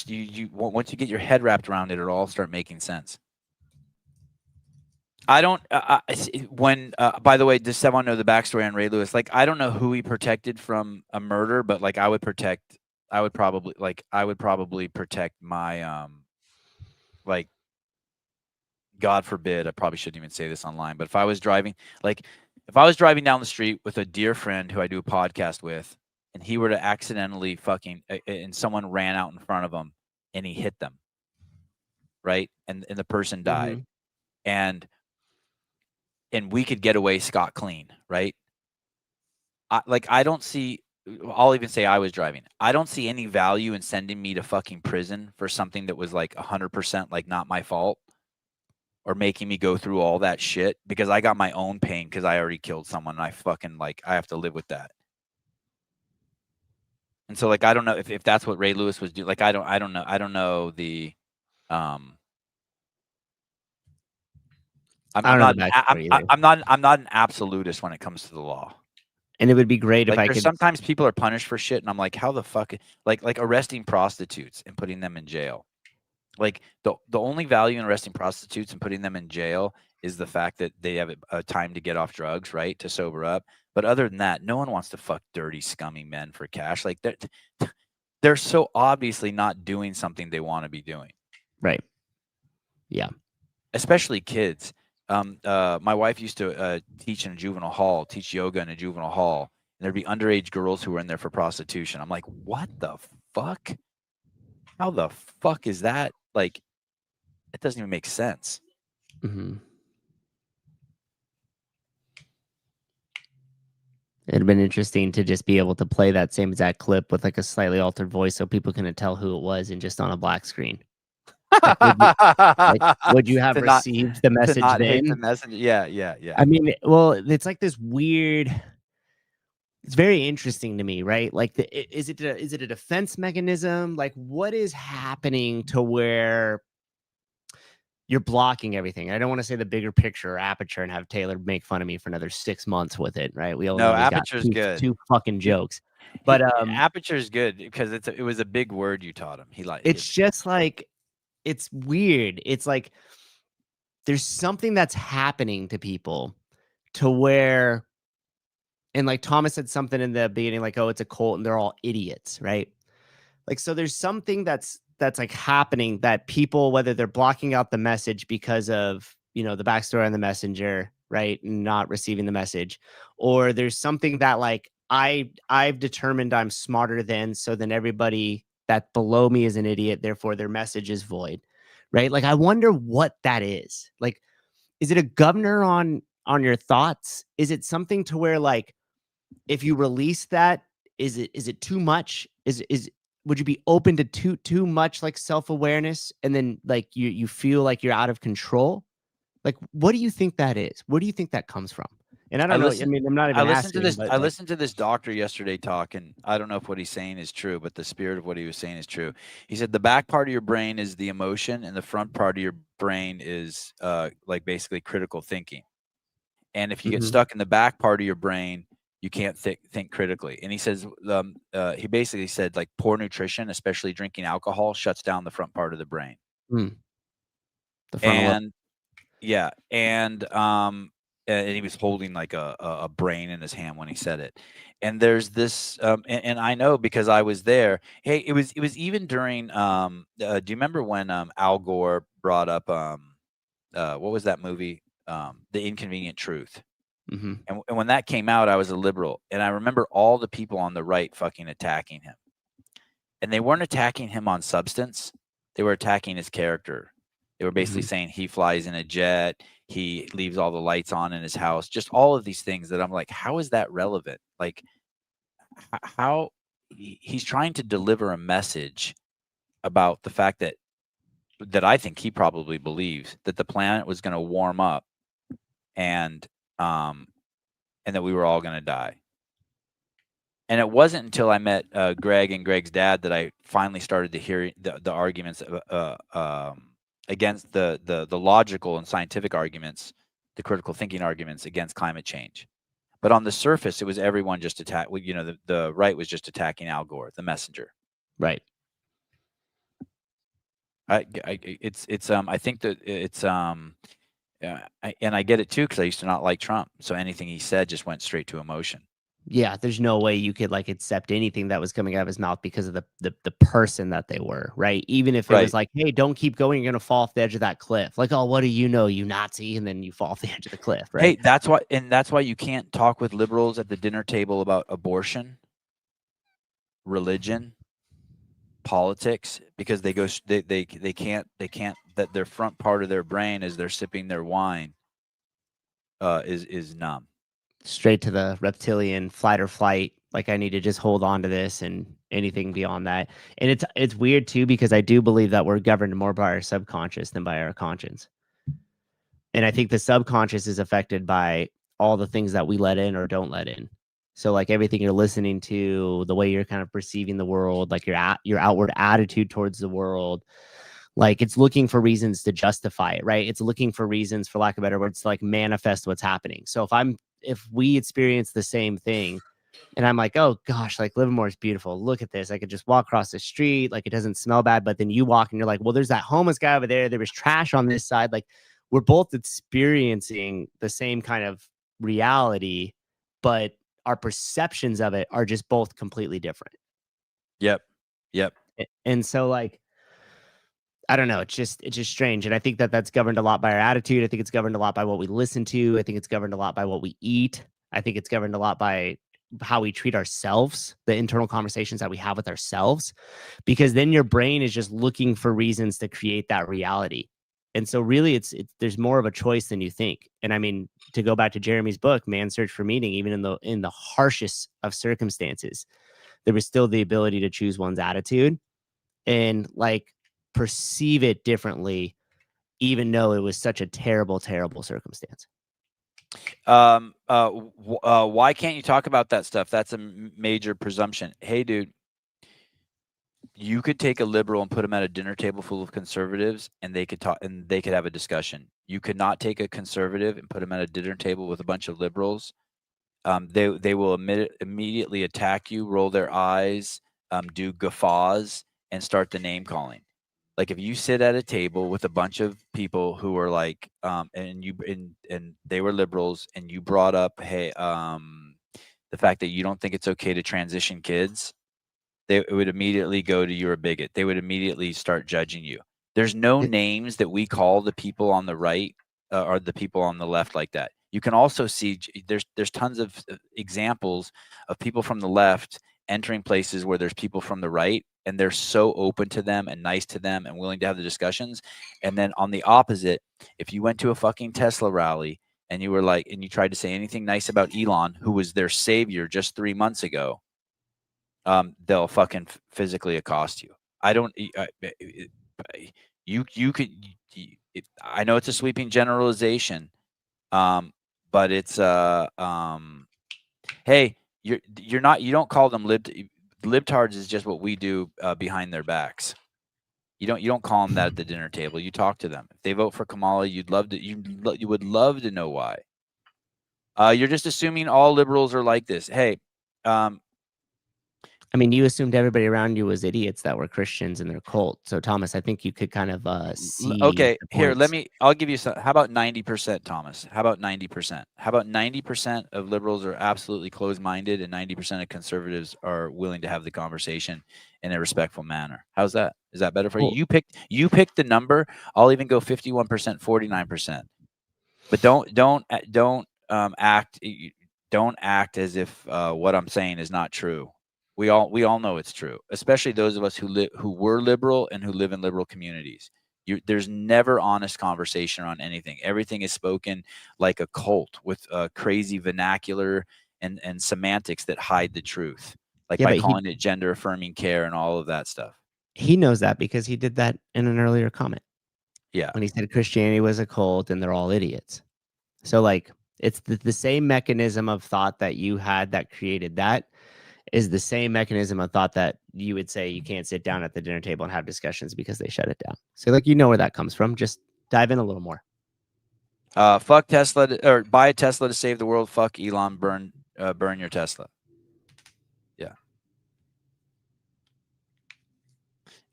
once you get your head wrapped around it, it'll all start making sense. I don't. By the way, does someone know the backstory on Ray Lewis? Like, I don't know who he protected from a murder, but like, I would probably protect my like, God forbid, I probably shouldn't even say this online, but if I was driving down the street with a dear friend who I do a podcast with, and he were to accidentally and someone ran out in front of him and he hit them, right? And the person died. And and we could get away scot clean, right? I don't see. I'll even say I was driving. I don't see any value in sending me to fucking prison for something that was like 100% like not my fault, or making me go through all that shit because I got my own pain because I already killed someone and I fucking like I have to live with that. And so like I don't know if that's what Ray Lewis was doing. Like I don't know the I'm I don't know not the backstory either. I'm not an absolutist when it comes to the law. And it would be great if Like I there's could. sometimes people are punished for shit and I'm like, how the fuck, like arresting prostitutes and putting them in jail. Like the only value in arresting prostitutes and putting them in jail is the fact that they have a time to get off drugs, right? To sober up. But other than that, no one wants to fuck dirty, scummy men for cash. Like they're so obviously not doing something they want to be doing. Right. Yeah. Especially kids. My wife used to teach in a juvenile hall, teach yoga in a juvenile hall, and there'd be underage girls who were in there for prostitution. I'm like, what the fuck? How the fuck is that? Like, it doesn't even make sense. Mm-hmm. It'd have been interesting to just be able to play that same exact clip with like a slightly altered voice so people couldn't tell who it was and just on a black screen. Would you have received the message to not then? hate the message? Yeah. I mean, well, it's like this weird. It's very interesting to me, right? Like, is it a defense mechanism? Like, what is happening to where you're blocking everything? I don't want to say the bigger picture or aperture and have Taylor make fun of me for another 6 months with it, right? We all know he's got aperture's good. two fucking jokes, but aperture's good because it was a big word you taught him. It's just like it's weird. It's like there's something that's happening to people to where. And like Thomas said something in the beginning, like, oh, it's a cult and they're all idiots, right? Like, so there's something that's like happening that people, whether they're blocking out the message because of, the backstory on the messenger, right? And not receiving the message, or there's something that like I've determined I'm smarter than, so then everybody that below me is an idiot, therefore their message is void, right? Like, I wonder what that is. Like, is it a governor on your thoughts? Is it something to where like, if you release that, is it too much? Would you be open to too much like self-awareness and then like you feel like you're out of control? Like, what do you think that is? Where do you think that comes from? And I don't know. I mean, I'm not even asking. I listened to this doctor yesterday talk, and I don't know if what he's saying is true, but the spirit of what he was saying is true. He said the back part of your brain is the emotion, and the front part of your brain is like basically critical thinking. And if you get stuck in the back part of your brain, you can't think critically. And he says, he basically said like poor nutrition, especially drinking alcohol, shuts down the front part of the brain. The front and he was holding like a brain in his hand when he said it. And there's this, and I know because I was there. Hey, it was even during. Do you remember when Al Gore brought up what was that movie? The Inconvenient Truth. Mm-hmm. And when that came out, I was a liberal, and I remember all the people on the right fucking attacking him. And they weren't attacking him on substance; they were attacking his character. They were basically saying he flies in a jet, he leaves all the lights on in his house, just all of these things that I'm like, how is that relevant? Like, how he's trying to deliver a message about the fact that I think he probably believes that the planet was going to warm up, and that we were all going to die. And it wasn't until I met Greg and Greg's dad that I finally started to hear the arguments against the logical and scientific arguments, the critical thinking arguments against climate change. But on the surface, it was everyone just attack. The right was just attacking Al Gore, the messenger. Right. I think that it's and I get it too because I used to not like Trump, so anything he said just went straight to emotion. Yeah, there's no way you could like accept anything that was coming out of his mouth because of the person that they were, right? Even if it was like, hey, don't keep going, you're gonna fall off the edge of that cliff. Like, oh, what do you know, you Nazi? And then you fall off the edge of the cliff, right? Hey, that's why you can't talk with liberals at the dinner table about abortion, religion, politics, because they can't that their front part of their brain as they're sipping their wine is numb. Straight to the reptilian flight or flight. Like, I need to just hold on to this, and anything beyond that. And it's weird too, because I do believe that we're governed more by our subconscious than by our conscience. And I think the subconscious is affected by all the things that we let in or don't let in. So like everything you're listening to, the way you're kind of perceiving the world, like your outward attitude towards the world, like it's looking for reasons to justify it, right? It's looking for reasons, for lack of better words, to like manifest what's happening. So if we experience the same thing, and I'm like, oh gosh, like Livermore is beautiful. Look at this. I could just walk across the street. Like, it doesn't smell bad. But then you walk and you're like, well, there's that homeless guy over there. There was trash on this side. Like, we're both experiencing the same kind of reality, but our perceptions of it are just both completely different. Yep. And so like, I don't know. It's just strange. And I think that that's governed a lot by our attitude. I think it's governed a lot by what we listen to. I think it's governed a lot by what we eat. I think it's governed a lot by how we treat ourselves, the internal conversations that we have with ourselves, because then your brain is just looking for reasons to create that reality. And so really it's there's more of a choice than you think. And I mean, to go back to Jeremy's book, Man's Search for Meaning, even in the harshest of circumstances, there was still the ability to choose one's attitude and like perceive it differently, even though it was such a terrible, terrible circumstance. Why can't you talk about that stuff? That's a major presumption. Hey, dude, you could take a liberal and put him at a dinner table full of conservatives, and they could talk, and they could have a discussion. You could not take a conservative and put him at a dinner table with a bunch of liberals. They will immediately attack you, roll their eyes, do guffaws, and start the name calling. Like, if you sit at a table with a bunch of people who are like, and they were liberals, and you brought up, hey, the fact that you don't think it's okay to transition kids, they would immediately go to you're a bigot. They would immediately start judging you. There's no names that we call the people on the right or the people on the left like that. You can also see there's tons of examples of people from the left entering places where there's people from the right, and they're so open to them and nice to them and willing to have the discussions. And then on the opposite, if you went to a fucking Tesla rally and you were like, and you tried to say anything nice about Elon, who was their savior just 3 months ago, they'll fucking physically accost you. I don't, you could, I know it's a sweeping generalization, but it's, hey, you're not, you don't call them libtards is just what we do behind their backs. You don't call them that at the dinner table. You talk to them. If they vote for Kamala, you would love to know why. You're just assuming all liberals are like this. Hey, I mean, you assumed everybody around you was idiots that were Christians in their cult. So Thomas, I think you could kind of see. Okay, here, I'll give you some. How about 90%, Thomas? How about 90%? How about 90% of liberals are absolutely closed-minded and 90% of conservatives are willing to have the conversation in a respectful manner? How's that? Is that better for you? You picked the number. I'll even go 51%, 49%. But don't act as if what I'm saying is not true. We all know it's true, especially those of us who were liberal and who live in liberal communities. There's never honest conversation on anything. Everything is spoken like a cult with crazy vernacular and semantics that hide the truth, like by calling it gender affirming care and all of that stuff. He knows that because he did that in an earlier comment. Yeah, when he said Christianity was a cult and they're all idiots. So like, it's the same mechanism of thought that you had that created that is the same mechanism of thought that you would say you can't sit down at the dinner table and have discussions because they shut it down. So like, you know where that comes from. Just dive in a little more. Fuck Tesla, or buy a Tesla to save the world. Fuck Elon, burn your Tesla. Yeah.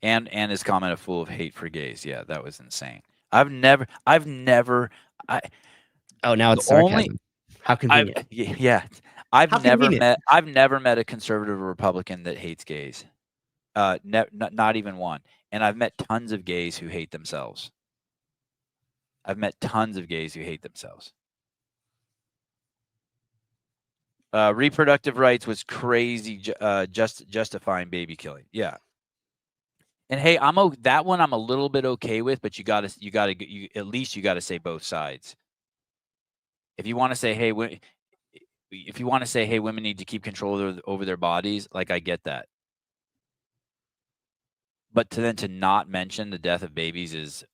And his comment, a fool of hate for gays. Yeah, that was insane. I've never. Oh, now it's sarcasm. How convenient. Yeah. I've never met a conservative or Republican that hates gays. Not even one. And I've met tons of gays who hate themselves. Reproductive rights was crazy. Justifying baby killing. Yeah. And hey, that one I'm a little bit okay with, but you gotta at least say both sides. If you want to say, hey, if you want to say, hey, women need to keep control over their bodies, like I get that. But to not mention the death of babies is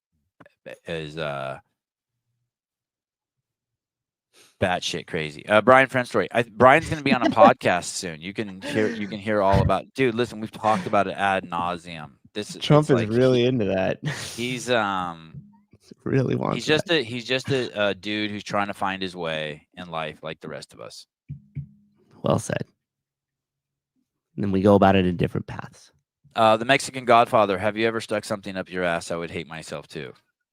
batshit crazy. Brian Friend Story. Brian's going to be on a podcast soon. You can hear all about. Dude, listen, we've talked about it ad nauseum. Trump is really into that. He's really wants. He's just a dude who's trying to find his way in life, like the rest of us. Well said. And then we go about it in different paths. The Mexican Godfather. Have you ever stuck something up your ass? I would hate myself too.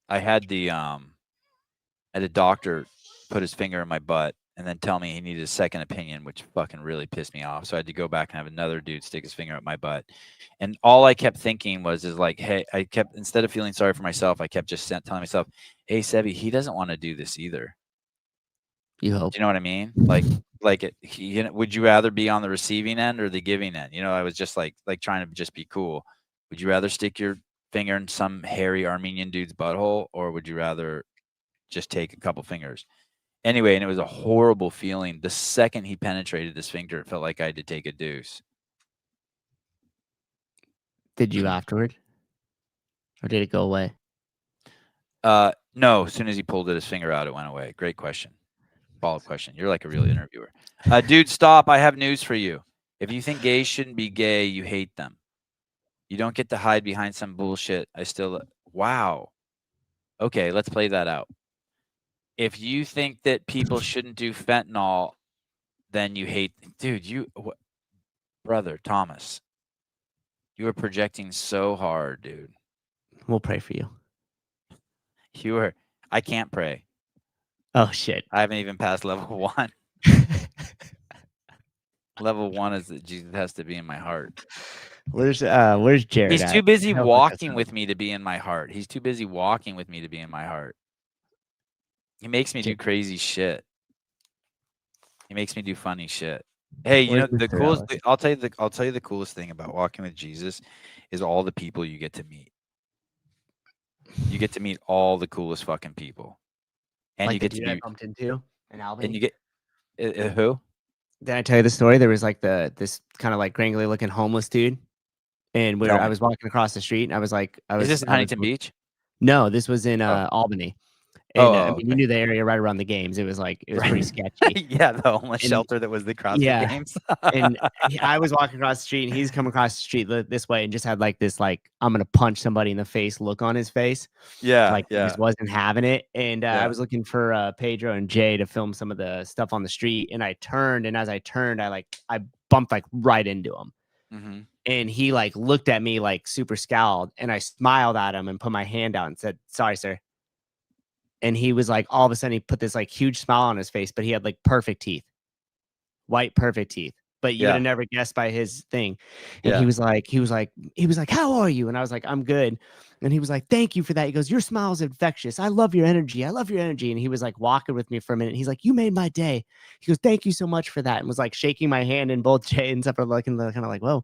I had a doctor put his finger in my butt and then tell me he needed a second opinion, which fucking really pissed me off. So I had to go back and have another dude stick his finger up my butt. And all I kept thinking was like, hey, instead of feeling sorry for myself, I kept just telling myself, hey, Sebi, he doesn't want to do this either. You hope. Do you know what I mean? Would you rather be on the receiving end or the giving end? I was just like trying to just be cool. Would you rather stick your finger in some hairy Armenian dude's butthole, or would you rather just take a couple fingers? Anyway, and it was a horrible feeling. The second he penetrated this finger, it felt like I had to take a deuce. Did you afterward? Or did it go away? No, as soon as he pulled his finger out, it went away. Great question. Follow-up question. You're like a real interviewer. Dude, stop. I have news for you. If you think gays shouldn't be gay, you hate them. You don't get to hide behind some bullshit. Wow. Okay, let's play that out. If you think that people shouldn't do fentanyl, then you hate. Dude, brother Thomas, you are projecting so hard, dude. We'll pray for you. I can't pray. Oh shit! I haven't even passed level 1. Level 1 is that Jesus has to be in my heart. Where's Jared? He's too busy walking with me to be in my heart. He's too busy walking with me to be in my heart. He makes me do crazy shit. He makes me do funny shit. Hey, the coolest. I'll tell you the coolest thing about walking with Jesus is all the people you get to meet. You get to meet all the coolest fucking people, and like you get to I bumped into in Albany. And you get who? Did I tell you the story? There was like this kind of like grangly looking homeless dude, and I was walking across the street, and I was. Is this in Huntington Beach? No, this was in Albany. And you knew the area right around the games. It was pretty sketchy. Yeah, the homeless shelter that was the CrossFit Games. And I was walking across the street, and he's coming across the street this way, and just had like this I'm gonna punch somebody in the face look on his face. Yeah, he just wasn't having it. And I was looking for Pedro and Jay to film some of the stuff on the street, and I turned, and as I turned, I bumped right into him. Mm-hmm. And he looked at me super scowled, and I smiled at him and put my hand out and said, "Sorry, sir." And he was all of a sudden he put this huge smile on his face, but he had perfect teeth, white, perfect teeth. But you would have never guessed by his thing. And he was like, "How are you?" And I was like, "I'm good." And he was like, "Thank you for that." He goes, "Your smile is infectious. I love your energy. I love your energy." And he was walking with me for a minute. He's like, "You made my day." He goes, "Thank you so much for that." And was shaking my hand, and both Jay and stuff are looking kind of whoa.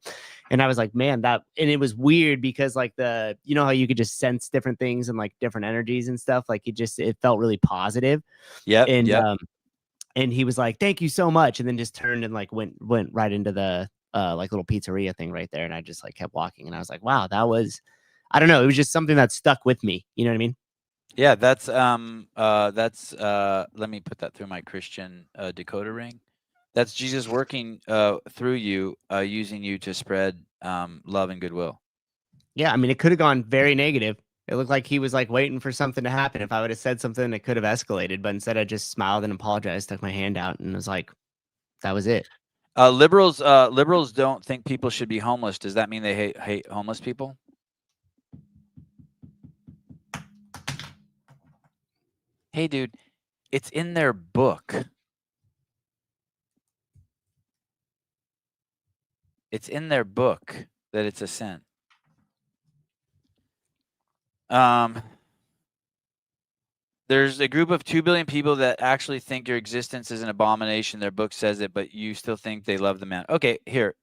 And I was like, man, and it was weird because how you could just sense different things and different energies and stuff. It felt really positive. Yeah. And he was like, "Thank you so much," and then just turned and went right into the little pizzeria thing right there. And I just kept walking, and I was like, wow, that was, I don't know, it was just something that stuck with me. You know what I mean? Yeah, that's let me put that through my Christian decoder ring. That's Jesus working through you, using you to spread love and goodwill. Yeah, I mean, it could have gone very negative. It looked like he was waiting for something to happen. If I would have said something, it could have escalated. But instead, I just smiled and apologized, stuck my hand out, and was like, that was it. Liberals don't think people should be homeless. Does that mean they hate homeless people? Hey, dude, it's in their book. It's in their book that it's a sin. There's a group of 2 billion people that actually think your existence is an abomination. Their book says it, but you still think they love the man. Okay, here,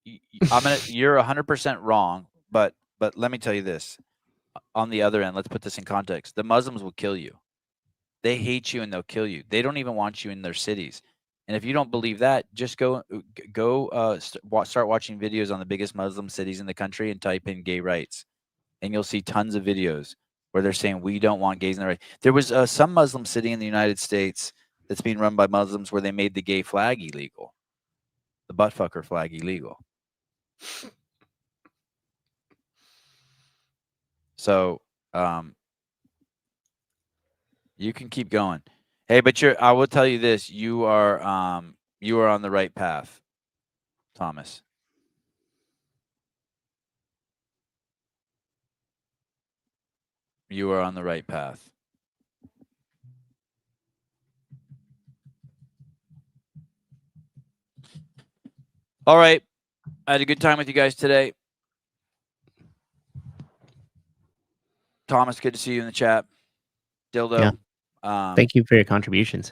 you're 100% wrong, but let me tell you this. On the other end, let's put this in context. The Muslims will kill you. They hate you and they'll kill you. They don't even want you in their cities. And if you don't believe that, just go start watching videos on the biggest Muslim cities in the country and type in gay rights. And you'll see tons of videos where they're saying we don't want gays in the right. There was some Muslim city in the United States that's being run by Muslims where they made the gay flag illegal, the buttfucker flag illegal. So you can keep going. Hey, but I will tell you this, you are on the right path, Thomas. You are on the right path. All right. I had a good time with you guys today. Thomas, good to see you in the chat. Dildo. Yeah. Thank you for your contributions.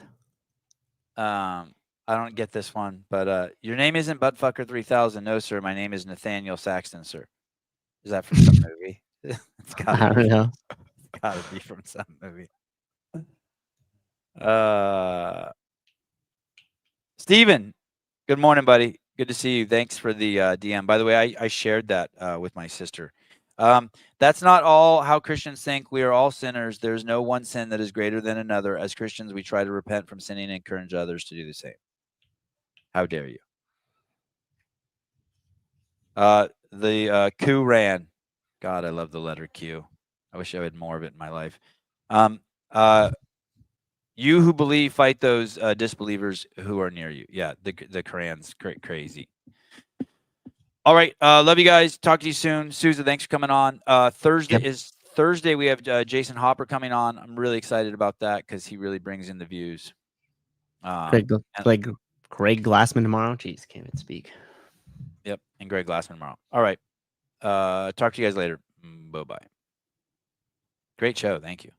I don't get this one, but your name isn't Buttfucker 3000. No, sir. My name is Nathaniel Saxton, sir. Is that from some movie? It's gotta I don't know. It's gotta be from some movie. Steven, good morning, buddy. Good to see you. Thanks for the DM. By the way, I shared that with my sister. That's not all how Christians think. We are all sinners. There's no one sin that is greater than another. As Christians, we try to repent from sinning and encourage others to do the same. How dare you? The Q ran. God, I love the letter Q. I wish I had more of it in my life. You who believe, fight those disbelievers who are near you. Yeah, the Quran's crazy. All right, love you guys. Talk to you soon. Sousa, thanks for coming on. Thursday. We have Jason Hopper coming on. I'm really excited about that because he really brings in the views. Greg Glassman tomorrow. Jeez, can't even speak. Yep, and Greg Glassman tomorrow. All right. Talk to you guys later. Bye-bye. Great show. Thank you.